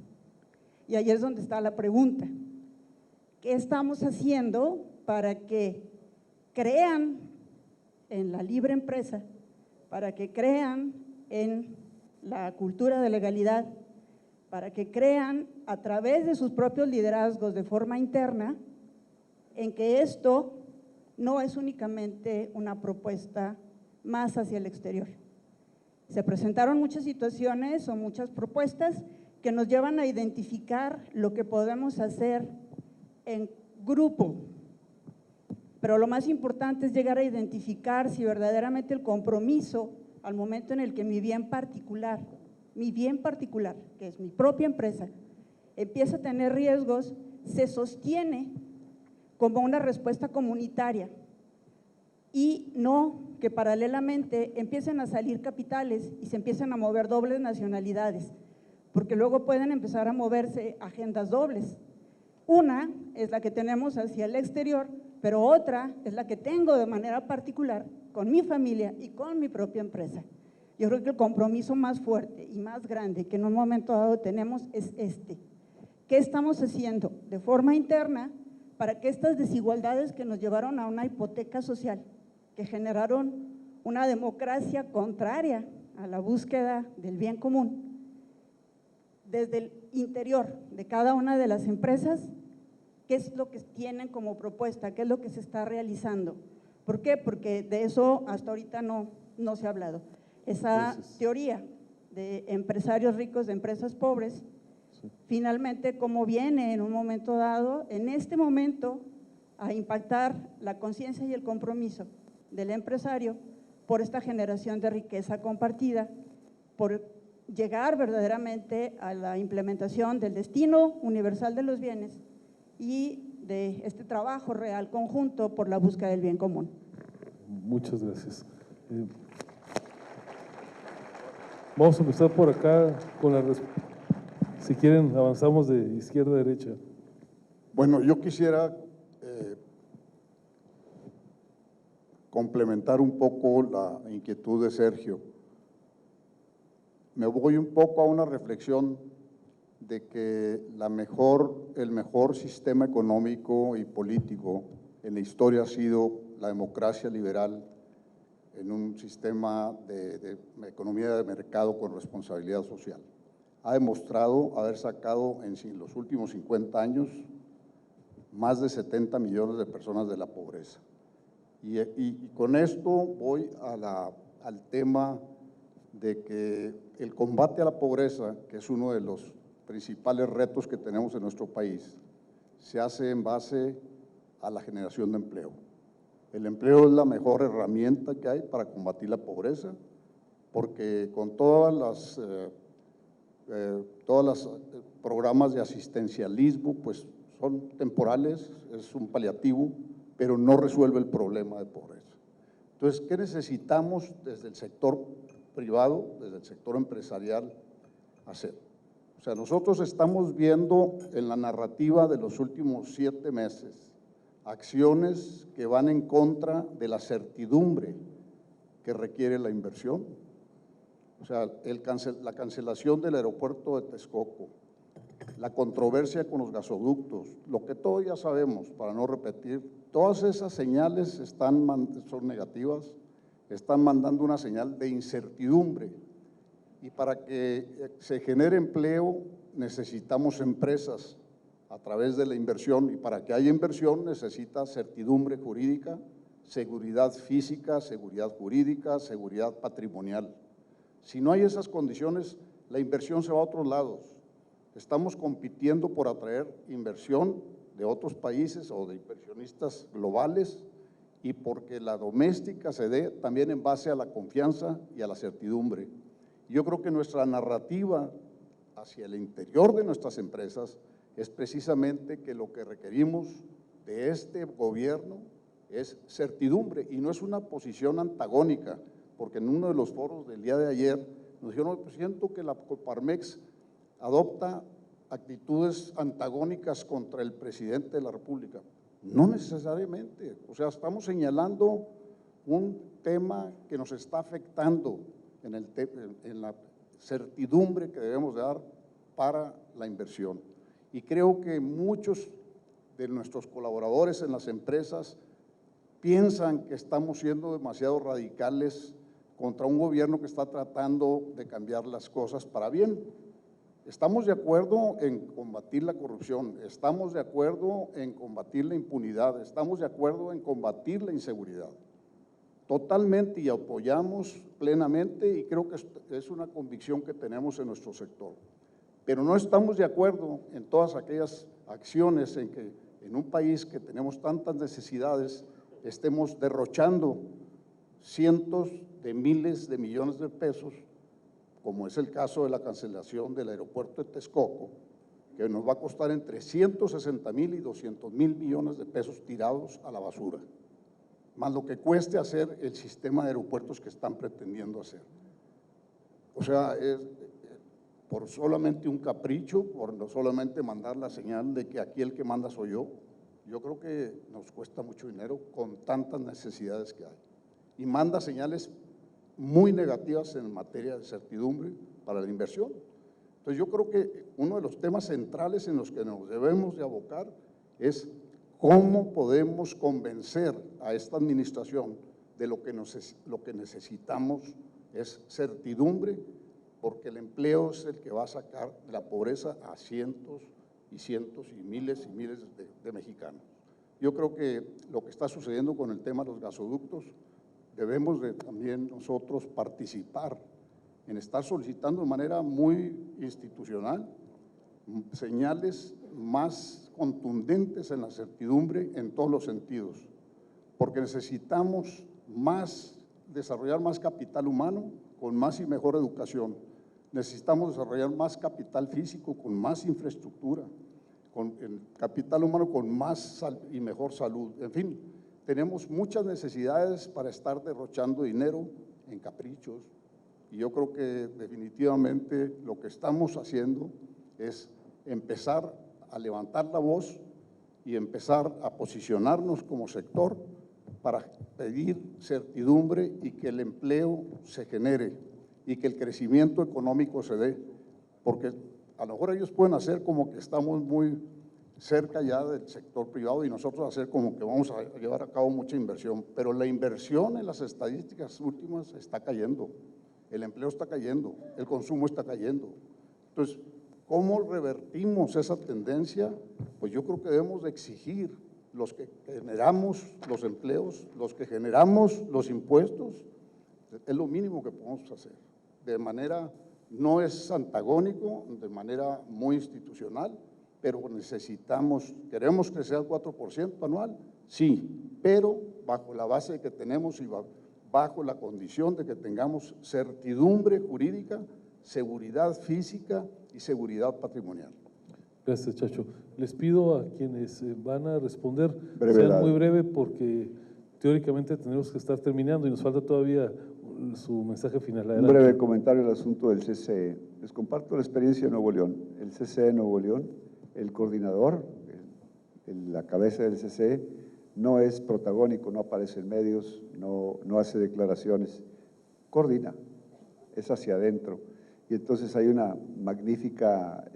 Y ahí es donde está la pregunta. ¿Qué estamos haciendo para que crean en la libre empresa, para que crean en la cultura de legalidad, para que crean a través de sus propios liderazgos de forma interna en que esto no es únicamente una propuesta más hacia el exterior? Se presentaron muchas situaciones o muchas propuestas que nos llevan a identificar lo que podemos hacer en grupo, pero lo más importante es llegar a identificar si verdaderamente el compromiso al momento en el que mi bien particular, que es mi propia empresa, empieza a tener riesgos, se sostiene como una respuesta comunitaria y no que paralelamente empiecen a salir capitales y se empiecen a mover dobles nacionalidades, porque luego pueden empezar a moverse agendas dobles. Una es la que tenemos hacia el exterior, pero otra es la que tengo de manera particular con mi familia y con mi propia empresa. Yo creo que el compromiso más fuerte y más grande que en un momento dado tenemos es este. ¿Qué estamos haciendo de forma interna para que estas desigualdades que nos llevaron a una hipoteca social, que generaron una democracia contraria a la búsqueda del bien común, desde el interior de cada una de las empresas, qué es lo que tienen como propuesta, qué es lo que se está realizando? ¿Por qué? Porque de eso hasta ahorita no se ha hablado. Esa teoría de empresarios ricos, de empresas pobres, finalmente cómo viene en un momento dado, en este momento, a impactar la conciencia y el compromiso del empresario por esta generación de riqueza compartida, por llegar verdaderamente a la implementación del destino universal de los bienes y de este trabajo real conjunto por la búsqueda del bien común. Muchas gracias. Vamos a empezar por acá con la respuesta. Si quieren, avanzamos de izquierda a derecha. Bueno, yo quisiera complementar un poco la inquietud de Sergio. Me voy un poco a una reflexión de que el mejor sistema económico y político en la historia ha sido la democracia liberal en un sistema de economía de mercado con responsabilidad social. Ha demostrado haber sacado en los últimos 50 años más de 70 millones de personas de la pobreza. Y con esto voy al tema de que el combate a la pobreza, que es uno de los principales retos que tenemos en nuestro país, se hace en base a la generación de empleo. El empleo es la mejor herramienta que hay para combatir la pobreza, porque con todas las programas de asistencialismo, pues son temporales, es un paliativo, pero no resuelve el problema de pobreza. Entonces, ¿qué necesitamos desde el sector privado, desde el sector empresarial hacer? O sea, nosotros estamos viendo en la narrativa de los últimos 7 meses acciones que van en contra de la certidumbre que requiere la inversión. O sea, la cancelación del aeropuerto de Texcoco, la controversia con los gasoductos, lo que todos ya sabemos, para no repetir, todas esas señales son negativas, están mandando una señal de incertidumbre. Y para que se genere empleo necesitamos empresas a través de la inversión, y para que haya inversión necesita certidumbre jurídica, seguridad física, seguridad jurídica, seguridad patrimonial. Si no hay esas condiciones, la inversión se va a otros lados. Estamos compitiendo por atraer inversión de otros países o de inversionistas globales, y porque la doméstica se dé también en base a la confianza y a la certidumbre. Yo creo que nuestra narrativa hacia el interior de nuestras empresas es precisamente que lo que requerimos de este gobierno es certidumbre, y no es una posición antagónica, porque en uno de los foros del día de ayer nos dijeron, pues siento que la Coparmex adopta actitudes antagónicas contra el presidente de la República. No necesariamente, o sea, estamos señalando un tema que nos está afectando en la certidumbre que debemos dar para la inversión. Y creo que muchos de nuestros colaboradores en las empresas piensan que estamos siendo demasiado radicales contra un gobierno que está tratando de cambiar las cosas para bien. Estamos de acuerdo en combatir la corrupción, estamos de acuerdo en combatir la impunidad, estamos de acuerdo en combatir la inseguridad. Totalmente, y apoyamos plenamente, y creo que es una convicción que tenemos en nuestro sector. Pero no estamos de acuerdo en todas aquellas acciones en que en un país que tenemos tantas necesidades estemos derrochando cientos de miles de millones de pesos, como es el caso de la cancelación del aeropuerto de Texcoco, que nos va a costar entre 160,000 y 200,000 millones de pesos tirados a la basura, más lo que cueste hacer el sistema de aeropuertos que están pretendiendo hacer. O sea, es por solamente un capricho, por no solamente mandar la señal de que aquí el que manda soy yo. Yo creo que nos cuesta mucho dinero con tantas necesidades que hay, y manda señales muy negativas en materia de certidumbre para la inversión. Entonces yo creo que uno de los temas centrales en los que nos debemos de abocar es cómo podemos convencer a esta administración de lo que necesitamos es certidumbre, porque el empleo es el que va a sacar de la pobreza a cientos y cientos y miles de mexicanos. Yo creo que lo que está sucediendo con el tema de los gasoductos, debemos de también nosotros participar en estar solicitando de manera muy institucional señales más contundentes en la certidumbre en todos los sentidos, porque necesitamos desarrollar más capital humano con más y mejor educación, necesitamos desarrollar más capital físico con más infraestructura, con el capital humano con más y mejor salud, en fin. Tenemos muchas necesidades para estar derrochando dinero en caprichos, y yo creo que definitivamente lo que estamos haciendo es empezar a levantar la voz y empezar a posicionarnos como sector para pedir certidumbre y que el empleo se genere y que el crecimiento económico se dé, porque a lo mejor ellos pueden hacer como que estamos muy cerca ya del sector privado y nosotros hacer como que vamos a llevar a cabo mucha inversión, pero la inversión en las estadísticas últimas está cayendo, el empleo está cayendo, el consumo está cayendo. Entonces, ¿cómo revertimos esa tendencia? Pues yo creo que debemos de exigir, los que generamos los empleos, los que generamos los impuestos, es lo mínimo que podemos hacer, de manera, no es antagónico, de manera muy institucional, pero queremos crecer al 4% anual, sí, pero bajo la base que tenemos y bajo la condición de que tengamos certidumbre jurídica, seguridad física y seguridad patrimonial. Gracias, Chacho. Les pido a quienes van a responder, Brevedad. sean muy breve, porque teóricamente tenemos que estar terminando y nos falta todavía su mensaje final. Un breve comentario al asunto del CCE. Les comparto la experiencia de Nuevo León. El CCE de Nuevo León, el coordinador, la cabeza del CCE, no es protagónico, no aparece en medios, no hace declaraciones, coordina, es hacia adentro. Y entonces hay una magnífica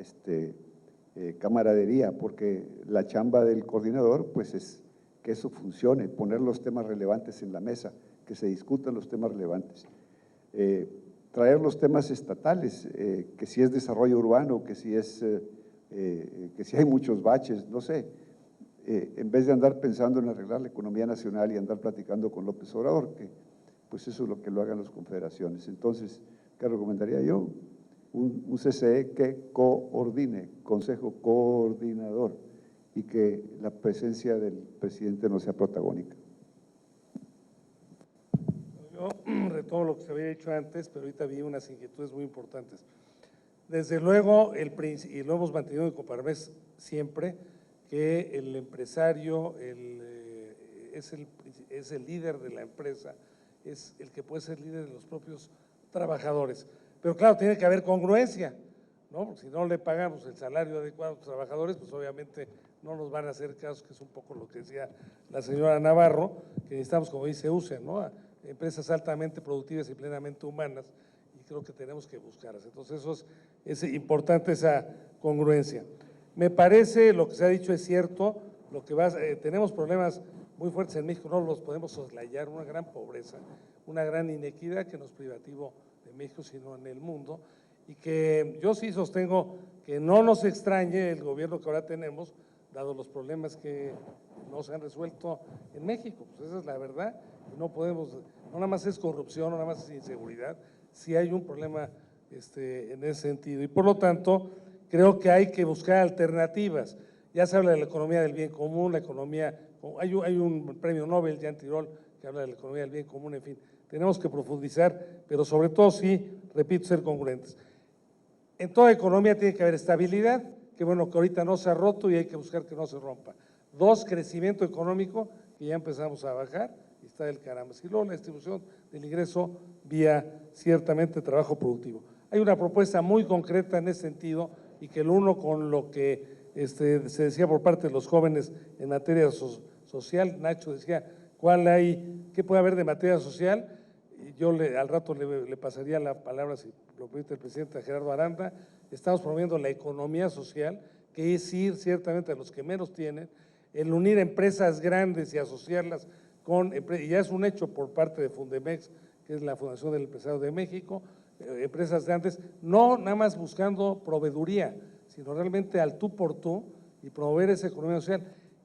camaradería, porque la chamba del coordinador pues es que eso funcione, poner los temas relevantes en la mesa, que se discutan los temas relevantes. traer los temas estatales, que si es desarrollo urbano, que si hay muchos baches, no sé, en vez de andar pensando en arreglar la economía nacional y andar platicando con López Obrador, que pues eso es lo que lo hagan las confederaciones. Entonces, ¿qué recomendaría yo? Un CCE que coordine, Consejo Coordinador, y que la presencia del presidente no sea protagónica. Yo retomo lo que se había dicho antes, pero ahorita vi unas inquietudes muy importantes. Desde luego, y lo hemos mantenido en Coparmex siempre, que el empresario es el líder de la empresa, es el que puede ser líder de los propios trabajadores. Pero claro, tiene que haber congruencia, ¿no? Porque si no le pagamos el salario adecuado a los trabajadores, pues obviamente no nos van a hacer caso, que es un poco lo que decía la señora Navarro, que necesitamos, como dice UCE, ¿no? A empresas altamente productivas y plenamente humanas, y creo que tenemos que buscarlas. Entonces es importante esa congruencia. Me parece, lo que se ha dicho es cierto, tenemos problemas muy fuertes en México, no los podemos soslayar, una gran pobreza, una gran inequidad que no es privativo de México, sino en el mundo, y que yo sí sostengo que no nos extrañe el gobierno que ahora tenemos, dado los problemas que no se han resuelto en México, pues esa es la verdad, no podemos, no nada más es corrupción, no nada más es inseguridad, sí hay un problema en ese sentido, y por lo tanto creo que hay que buscar alternativas. Ya se habla de la economía del bien común, la economía, hay un premio Nobel, Jean Tirole, que habla de la economía del bien común, en fin, tenemos que profundizar, pero sobre todo sí, repito, ser congruentes. En toda economía tiene que haber estabilidad, que bueno, que ahorita no se ha roto y hay que buscar que no se rompa. 2, crecimiento económico, que ya empezamos a bajar, y está del caramba. Y luego la distribución del ingreso vía, ciertamente, trabajo productivo. Hay una propuesta muy concreta en ese sentido, y que el uno con lo que se decía por parte de los jóvenes en materia social, Nacho decía, ¿qué puede haber de materia social? Yo al rato le pasaría la palabra, si lo permite el presidente, a Gerardo Aranda. Estamos promoviendo la economía social, que es ir ciertamente a los que menos tienen, el unir empresas grandes y asociarlas con, y ya es un hecho por parte de Fundemex, que es la Fundación del Empresario de México, empresas grandes, no nada más buscando proveeduría, sino realmente al tú por tú y promover esa economía social.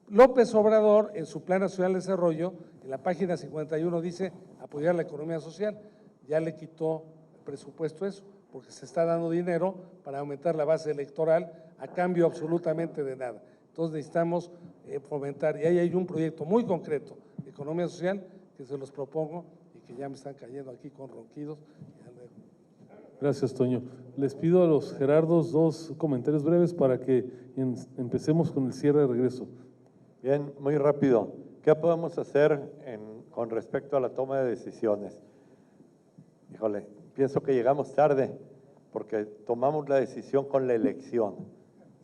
López Obrador, en su Plan Nacional de Desarrollo, en la página 51 dice apoyar la economía social, ya le quitó presupuesto eso, porque se está dando dinero para aumentar la base electoral a cambio absolutamente de nada. Entonces necesitamos fomentar, y ahí hay un proyecto muy concreto de economía social que se los propongo y que ya me están cayendo aquí con ronquidos. Gracias, Toño. Les pido a los Gerardos 2 comentarios breves para que empecemos con el cierre de regreso. Bien, muy rápido. ¿Qué podemos hacer con respecto a la toma de decisiones? Híjole, pienso que llegamos tarde porque tomamos la decisión con la elección,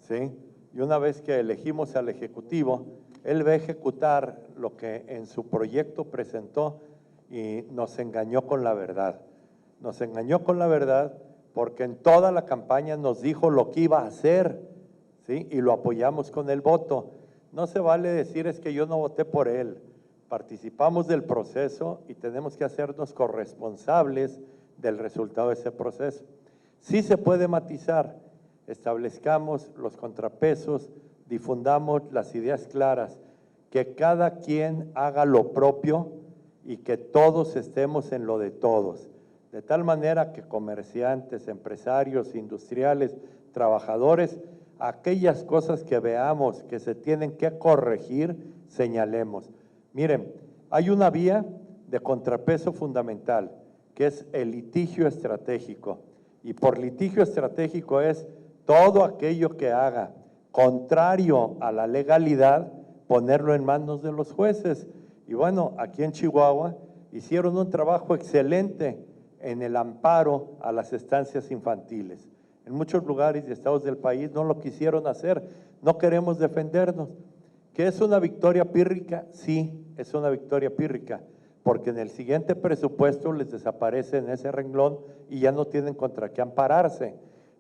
¿sí? Y una vez que elegimos al Ejecutivo, él va a ejecutar lo que en su proyecto presentó y nos engañó con la verdad. Nos engañó con la verdad porque en toda la campaña nos dijo lo que iba a hacer, ¿sí? Y lo apoyamos con el voto. No se vale decir es que yo no voté por él. Participamos del proceso y tenemos que hacernos corresponsables del resultado de ese proceso. Sí se puede matizar, establezcamos los contrapesos, difundamos las ideas claras, que cada quien haga lo propio y que todos estemos en lo de todos. De tal manera que comerciantes, empresarios, industriales, trabajadores, aquellas cosas que veamos que se tienen que corregir, señalemos. Miren, hay una vía de contrapeso fundamental, que es el litigio estratégico. Y por litigio estratégico es todo aquello que haga contrario a la legalidad, ponerlo en manos de los jueces. Y bueno, aquí en Chihuahua hicieron un trabajo excelente en el amparo a las estancias infantiles. En muchos lugares y estados del país no lo quisieron hacer, no queremos defendernos. ¿Que es una victoria pírrica? Sí, es una victoria pírrica, porque en el siguiente presupuesto les desaparece en ese renglón y ya no tienen contra qué ampararse.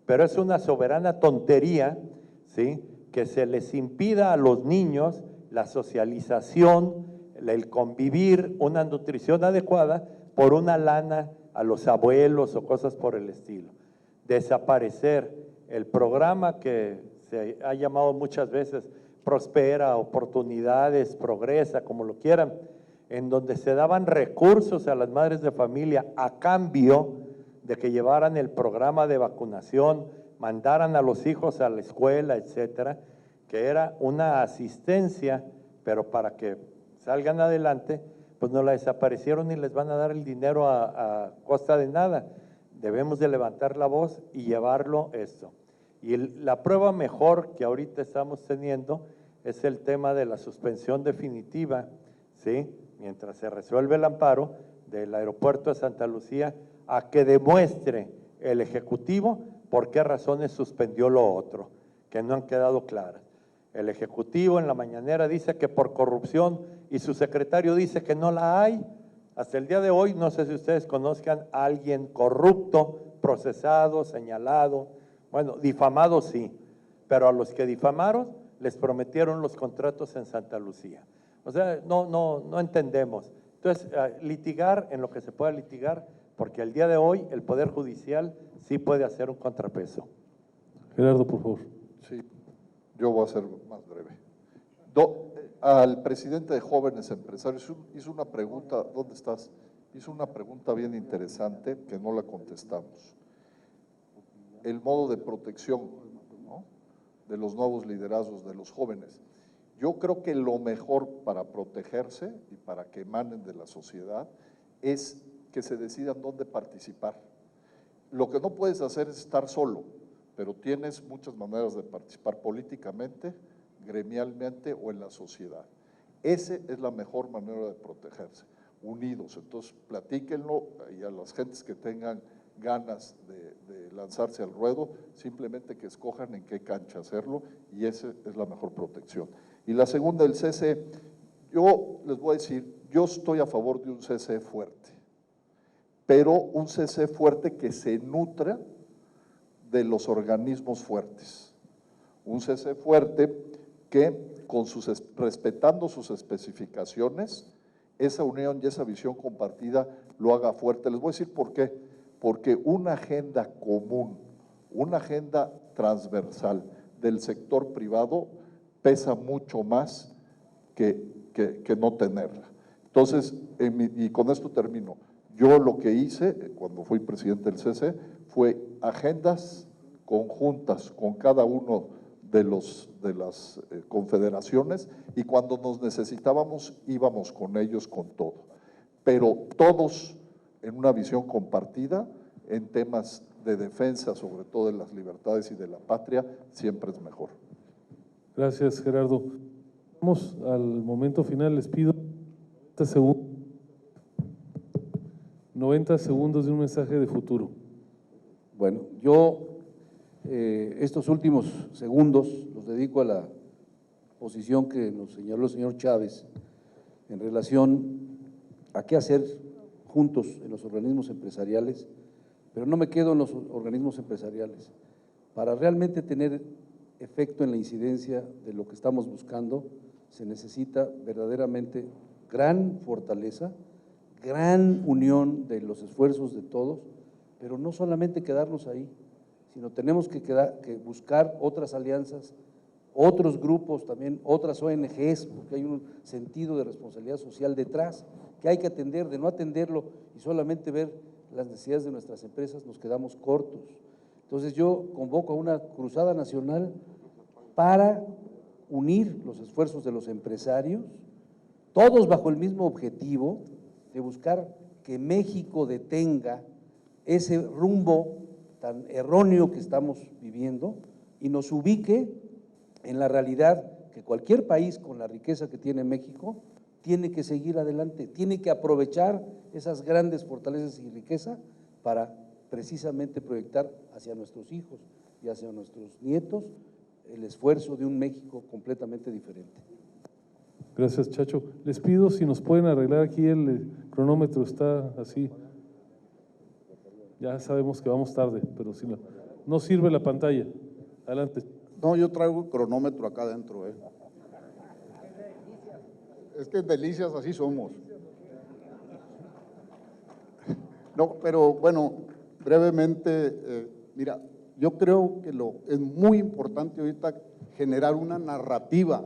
Pero es una soberana tontería, ¿sí?, que se les impida a los niños la socialización, el convivir, una nutrición adecuada por una lana a los abuelos o cosas por el estilo. Desaparecer el programa que se ha llamado muchas veces Prospera, Oportunidades, Progresa, como lo quieran, en donde se daban recursos a las madres de familia a cambio de que llevaran el programa de vacunación, mandaran a los hijos a la escuela, etcétera, que era una asistencia, pero para que salgan adelante, pues no la desaparecieron y les van a dar el dinero a costa de nada. Debemos de levantar la voz y llevarlo esto. Y la prueba mejor que ahorita estamos teniendo es el tema de la suspensión definitiva, ¿sí? Mientras se resuelve el amparo del aeropuerto de Santa Lucía, a que demuestre el Ejecutivo por qué razones suspendió lo otro, que no han quedado claras. El Ejecutivo en la mañanera dice que por corrupción y su secretario dice que no la hay. Hasta el día de hoy, no sé si ustedes conozcan a alguien corrupto, procesado, señalado, bueno, difamado sí, pero a los que difamaron les prometieron los contratos en Santa Lucía. O sea, no entendemos. Entonces, litigar en lo que se pueda litigar, porque al día de hoy el Poder Judicial sí puede hacer un contrapeso. Gerardo, por favor. Sí, yo voy a ser más breve. Al presidente de Jóvenes Empresarios hizo una pregunta, ¿dónde estás? Hizo una pregunta bien interesante que no la contestamos. El modo de protección, ¿no?, de los nuevos liderazgos de los jóvenes. Yo creo que lo mejor para protegerse y para que emanen de la sociedad es que se decidan dónde participar. Lo que no puedes hacer es estar solo, pero tienes muchas maneras de participar políticamente, gremialmente o en la sociedad. Esa es la mejor manera de protegerse, unidos. Entonces, platíquenlo y a las gentes que tengan ganas de lanzarse al ruedo, simplemente que escojan en qué cancha hacerlo y esa es la mejor protección. Y la segunda, el CCE, yo les voy a decir, yo estoy a favor de un CCE fuerte, pero un CCE fuerte que se nutra de los organismos fuertes. Un CCE fuerte que respetando sus especificaciones, esa unión y esa visión compartida lo haga fuerte. Les voy a decir por qué. Porque una agenda común, una agenda transversal del sector privado pesa mucho más que no tenerla. Entonces, y con esto termino, yo lo que hice cuando fui presidente del CCE fue agendas conjuntas con cada uno de las confederaciones y cuando nos necesitábamos íbamos con ellos con todo, pero todos en una visión compartida en temas de defensa, sobre todo de las libertades y de la patria, siempre es mejor. Gracias, Gerardo. Vamos al momento final, les pido 90 segundos de un mensaje de futuro. Bueno, yo estos últimos segundos los dedico a la posición que nos señaló el señor Chávez en relación a qué hacer juntos en los organismos empresariales, pero no me quedo en los organismos empresariales. Para realmente tener efecto en la incidencia de lo que estamos buscando, se necesita verdaderamente gran fortaleza, gran unión de los esfuerzos de todos, pero no solamente quedarnos ahí, sino tenemos que buscar otras alianzas, otros grupos también, otras ONGs, porque hay un sentido de responsabilidad social detrás que hay que atender. De no atenderlo y solamente ver las necesidades de nuestras empresas, nos quedamos cortos. Entonces yo convoco a una cruzada nacional para unir los esfuerzos de los empresarios, todos bajo el mismo objetivo de buscar que México detenga ese rumbo tan erróneo que estamos viviendo y nos ubique en la realidad que cualquier país con la riqueza que tiene México tiene que seguir adelante, tiene que aprovechar esas grandes fortalezas y riqueza para precisamente proyectar hacia nuestros hijos y hacia nuestros nietos el esfuerzo de un México completamente diferente. Gracias, Chacho. Les pido si nos pueden arreglar aquí el cronómetro, está así. Ya sabemos que vamos tarde, pero si no sirve la pantalla. Adelante. No, yo traigo cronómetro acá adentro. Es que en Delicias así somos. No, pero bueno, brevemente, mira, yo creo que es muy importante ahorita generar una narrativa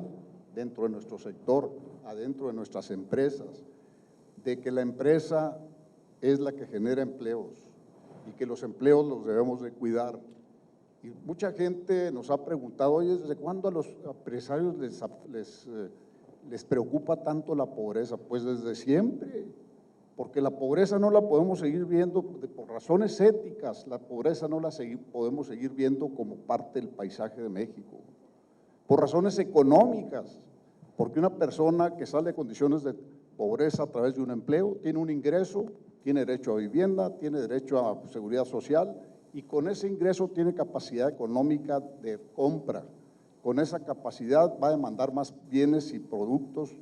dentro de nuestro sector, adentro de nuestras empresas, de que la empresa es la que genera empleos y que los empleos los debemos de cuidar. Y mucha gente nos ha preguntado, oye, ¿desde cuándo a los empresarios les preocupa tanto la pobreza? Pues desde siempre, porque la pobreza no la podemos seguir viendo por razones éticas, la pobreza no la podemos seguir viendo como parte del paisaje de México, por razones económicas, porque una persona que sale de condiciones de pobreza a través de un empleo tiene un ingreso, tiene derecho a vivienda, tiene derecho a seguridad social y con ese ingreso tiene capacidad económica de compra. Con esa capacidad va a demandar más bienes y productos,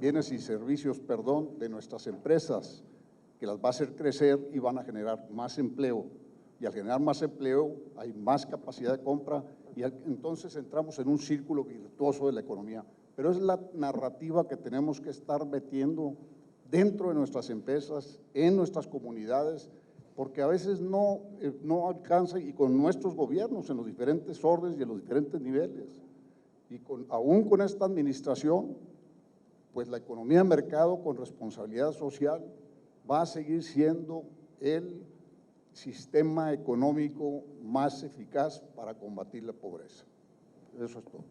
bienes y servicios, perdón, de nuestras empresas, que las va a hacer crecer y van a generar más empleo. Y al generar más empleo hay más capacidad de compra y entonces entramos en un círculo virtuoso de la economía. Pero es la narrativa que tenemos que estar metiendo dentro de nuestras empresas, en nuestras comunidades, porque a veces no alcanza y con nuestros gobiernos en los diferentes órdenes y en los diferentes niveles. Y aún con esta administración, pues la economía de mercado con responsabilidad social va a seguir siendo el sistema económico más eficaz para combatir la pobreza. Eso es todo.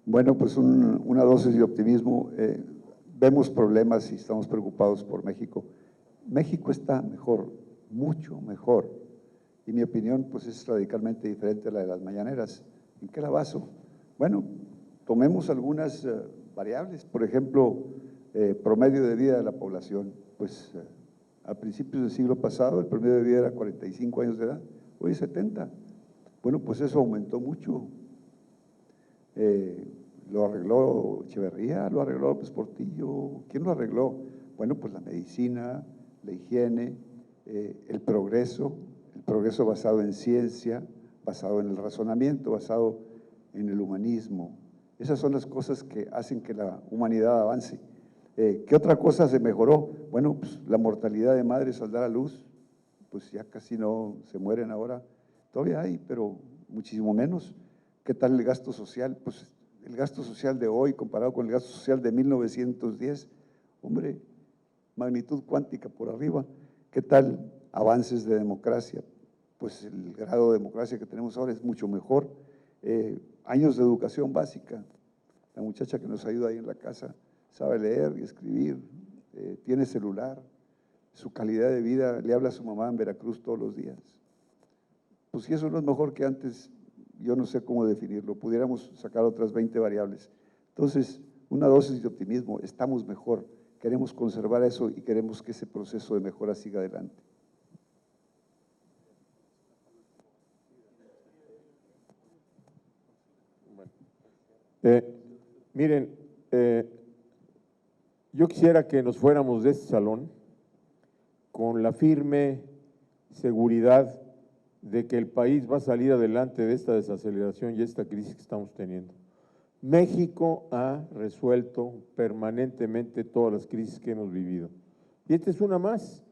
Bueno, pues una dosis de optimismo. Vemos problemas y estamos preocupados por México. México está mejor, mucho mejor. Y mi opinión pues es radicalmente diferente a la de las mañaneras. ¿En qué la baso? Bueno, tomemos algunas variables. Por ejemplo, promedio de vida de la población. Pues a principios del siglo pasado el promedio de vida era 45 años de edad, hoy es 70. Bueno, pues eso aumentó mucho. Lo arregló Echeverría, lo arregló López Portillo. ¿Quién lo arregló? Bueno, pues la medicina, la higiene, el progreso basado en ciencia, basado en el razonamiento, basado en el humanismo. Esas son las cosas que hacen que la humanidad avance. ¿Qué otra cosa se mejoró? Bueno, pues la mortalidad de madres al dar a luz, pues ya casi no se mueren ahora. Todavía hay, pero muchísimo menos. ¿Qué tal el gasto social? Pues el gasto social de hoy comparado con el gasto social de 1910, hombre, magnitud cuántica por arriba. ¿Qué tal avances de democracia? Pues el grado de democracia que tenemos ahora es mucho mejor. Años de educación básica. La muchacha que nos ayuda ahí en la casa sabe leer y escribir, tiene celular, su calidad de vida, le habla a su mamá en Veracruz todos los días. Pues si eso no es mejor que antes, yo no sé cómo definirlo, pudiéramos sacar otras 20 variables. Entonces, una dosis de optimismo, estamos mejor, queremos conservar eso y queremos que ese proceso de mejora siga adelante. Miren, yo quisiera que nos fuéramos de este salón con la firme seguridad de que el país va a salir adelante de esta desaceleración y esta crisis que estamos teniendo. México ha resuelto permanentemente todas las crisis que hemos vivido. Y esta es una más.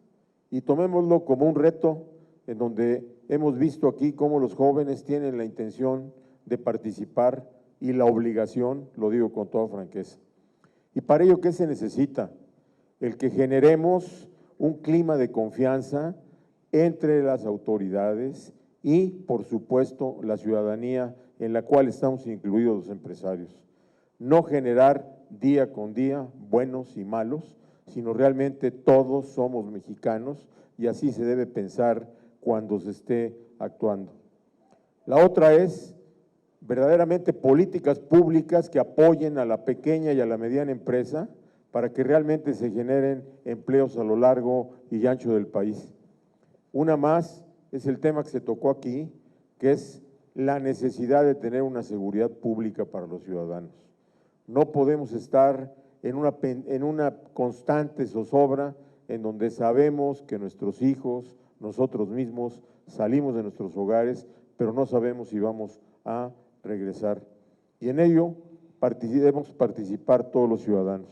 Y tomémoslo como un reto en donde hemos visto aquí cómo los jóvenes tienen la intención de participar y la obligación, lo digo con toda franqueza. ¿Y para ello qué se necesita? El que generemos un clima de confianza entre las autoridades y, por supuesto, la ciudadanía en la cual estamos incluidos los empresarios. No generar día con día buenos y malos, sino realmente todos somos mexicanos y así se debe pensar cuando se esté actuando. La otra es verdaderamente políticas públicas que apoyen a la pequeña y a la mediana empresa para que realmente se generen empleos a lo largo y ancho del país. Una más es el tema que se tocó aquí, que es la necesidad de tener una seguridad pública para los ciudadanos. No podemos estar en una constante zozobra en donde sabemos que nuestros hijos, nosotros mismos, salimos de nuestros hogares, pero no sabemos si vamos a regresar. Y en ello debemos participar todos los ciudadanos.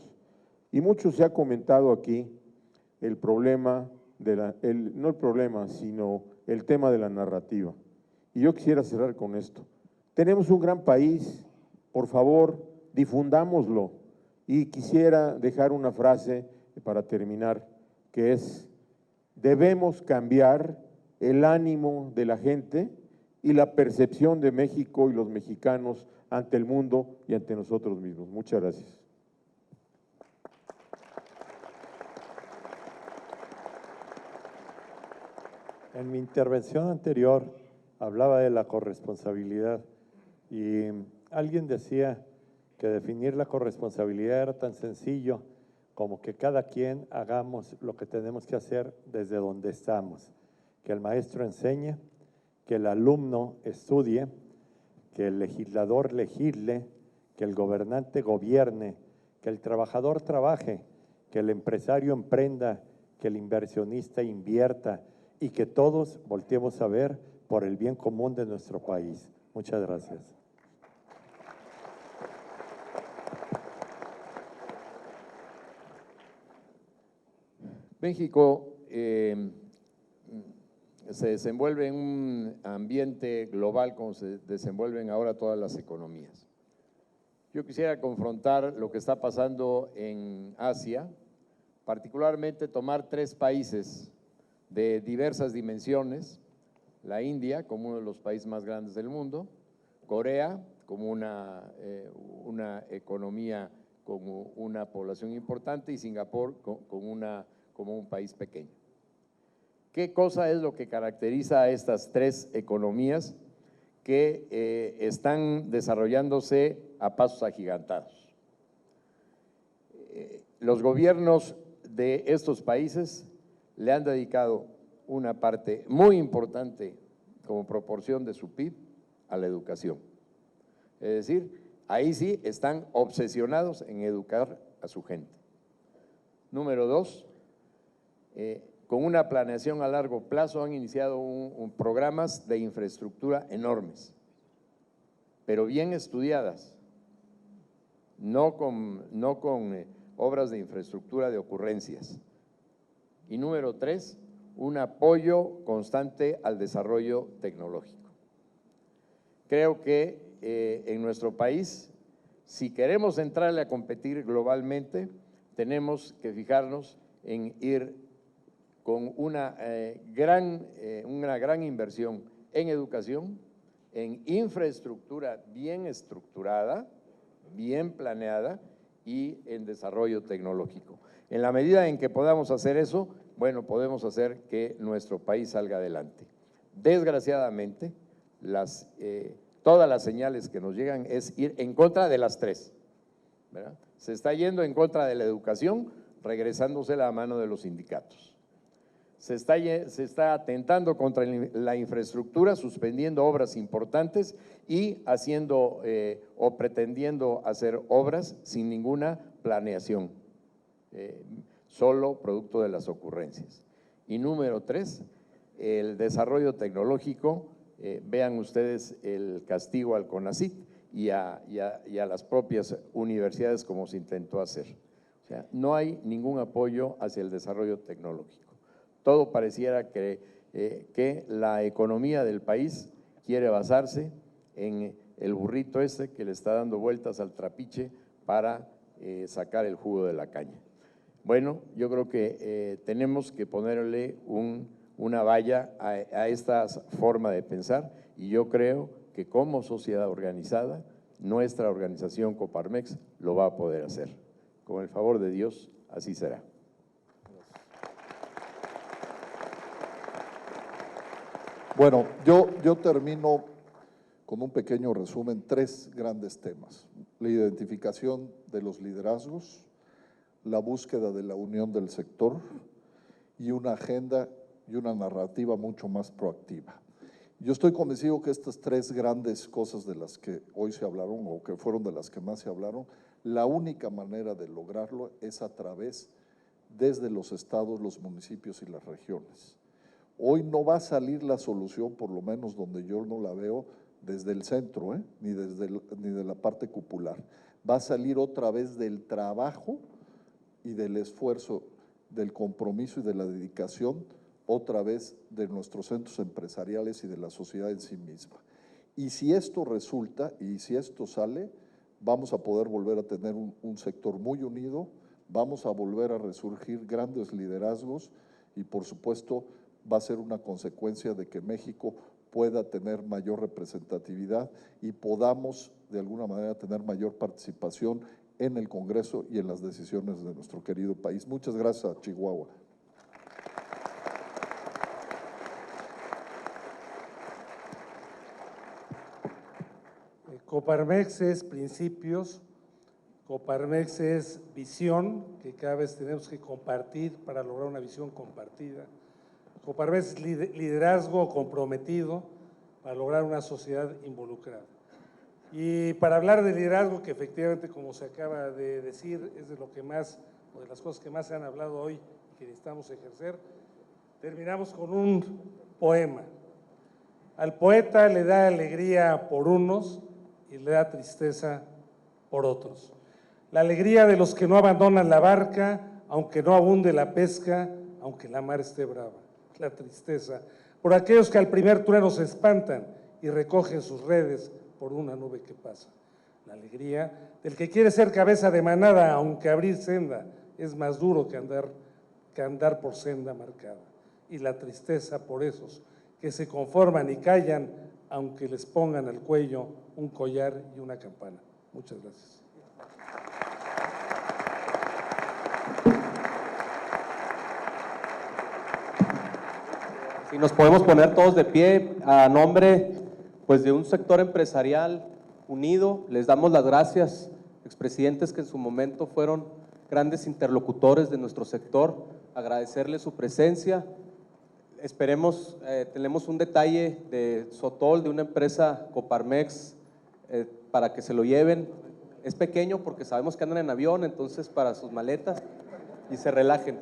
Y mucho se ha comentado aquí el problema, no el problema, sino el tema de la narrativa. Y yo quisiera cerrar con esto. Tenemos un gran país, por favor, difundámoslo. Y quisiera dejar una frase para terminar, que es: debemos cambiar el ánimo de la gente y la percepción de México y los mexicanos ante el mundo y ante nosotros mismos. Muchas gracias. En mi intervención anterior hablaba de la corresponsabilidad y alguien decía que definir la corresponsabilidad era tan sencillo como que cada quien hagamos lo que tenemos que hacer desde donde estamos, que el maestro enseñe, que el alumno estudie, que el legislador legisle, que el gobernante gobierne, que el trabajador trabaje, que el empresario emprenda, que el inversionista invierta y que todos volteemos a ver por el bien común de nuestro país. Muchas gracias. México se desenvuelve en un ambiente global como se desenvuelven ahora todas las economías. Yo quisiera confrontar lo que está pasando en Asia, particularmente tomar 3 países de diversas dimensiones: la India como uno de los países más grandes del mundo, Corea como una economía con una población importante y Singapur como un país pequeño. ¿Qué cosa es lo que caracteriza a estas 3 economías que están desarrollándose a pasos agigantados? Los gobiernos de estos países le han dedicado una parte muy importante como proporción de su PIB a la educación. Es decir, ahí sí están obsesionados en educar a su gente. Número 2, con una planeación a largo plazo han iniciado programas de infraestructura enormes, pero bien estudiadas, no con obras de infraestructura de ocurrencias. Y número 3, un apoyo constante al desarrollo tecnológico. Creo que en nuestro país, si queremos entrarle a competir globalmente, tenemos que fijarnos en ir con una gran inversión en educación, en infraestructura bien estructurada, bien planeada y en desarrollo tecnológico. En la medida en que podamos hacer eso, bueno, podemos hacer que nuestro país salga adelante. Desgraciadamente, todas las señales que nos llegan es ir en contra de las 3, ¿verdad? Se está yendo en contra de la educación, regresándose la mano de los sindicatos. Se está atentando contra la infraestructura, suspendiendo obras importantes y haciendo o pretendiendo hacer obras sin ninguna planeación, solo producto de las ocurrencias. Y número 3, el desarrollo tecnológico. Vean ustedes el castigo al CONACYT y a las propias universidades como se intentó hacer. O sea, no hay ningún apoyo hacia el desarrollo tecnológico. Todo pareciera que la economía del país quiere basarse en el burrito ese que le está dando vueltas al trapiche para sacar el jugo de la caña. Bueno, yo creo que tenemos que ponerle una valla a esta forma de pensar y yo creo que como sociedad organizada, nuestra organización Coparmex lo va a poder hacer. Con el favor de Dios, así será. Bueno, yo termino con un pequeño resumen, 3 grandes temas: la identificación de los liderazgos, la búsqueda de la unión del sector y una agenda y una narrativa mucho más proactiva. Yo estoy convencido que estas 3 grandes cosas de las que hoy se hablaron o que fueron de las que más se hablaron, la única manera de lograrlo es a través desde los estados, los municipios y las regiones. Hoy no va a salir la solución, por lo menos donde yo no la veo, desde el centro, ni de la parte cupular. Va a salir otra vez del trabajo y del esfuerzo del compromiso y de la dedicación otra vez de nuestros centros empresariales y de la sociedad en sí misma. Y si esto resulta y si esto sale, vamos a poder volver a tener un sector muy unido, vamos a volver a resurgir grandes liderazgos y por supuesto va a ser una consecuencia de que México pueda tener mayor representatividad y podamos de alguna manera tener mayor participación en el Congreso y en las decisiones de nuestro querido país. Muchas gracias a Chihuahua. Coparmex es principios, Coparmex es visión, que cada vez tenemos que compartir para lograr una visión compartida. Coparmex es liderazgo comprometido para lograr una sociedad involucrada. Y para hablar de liderazgo, que efectivamente, como se acaba de decir, es de lo que más, o de las cosas que más se han hablado hoy y que necesitamos ejercer, terminamos con un poema. Al poeta le da alegría por unos y le da tristeza por otros. La alegría de los que no abandonan la barca, aunque no abunde la pesca, aunque la mar esté brava. La tristeza por aquellos que al primer trueno se espantan y recogen sus redes por una nube que pasa. La alegría del que quiere ser cabeza de manada, aunque abrir senda es más duro que andar por senda marcada. Y la tristeza por esos que se conforman y callan, aunque les pongan al cuello un collar y una campana. Muchas gracias. Si nos podemos poner todos de pie a nombre pues, de un sector empresarial unido, les damos las gracias, expresidentes que en su momento fueron grandes interlocutores de nuestro sector, agradecerles su presencia. Esperemos, tenemos un detalle de Sotol, de una empresa Coparmex, para que se lo lleven. Es pequeño porque sabemos que andan en avión, entonces para sus maletas y se relajen.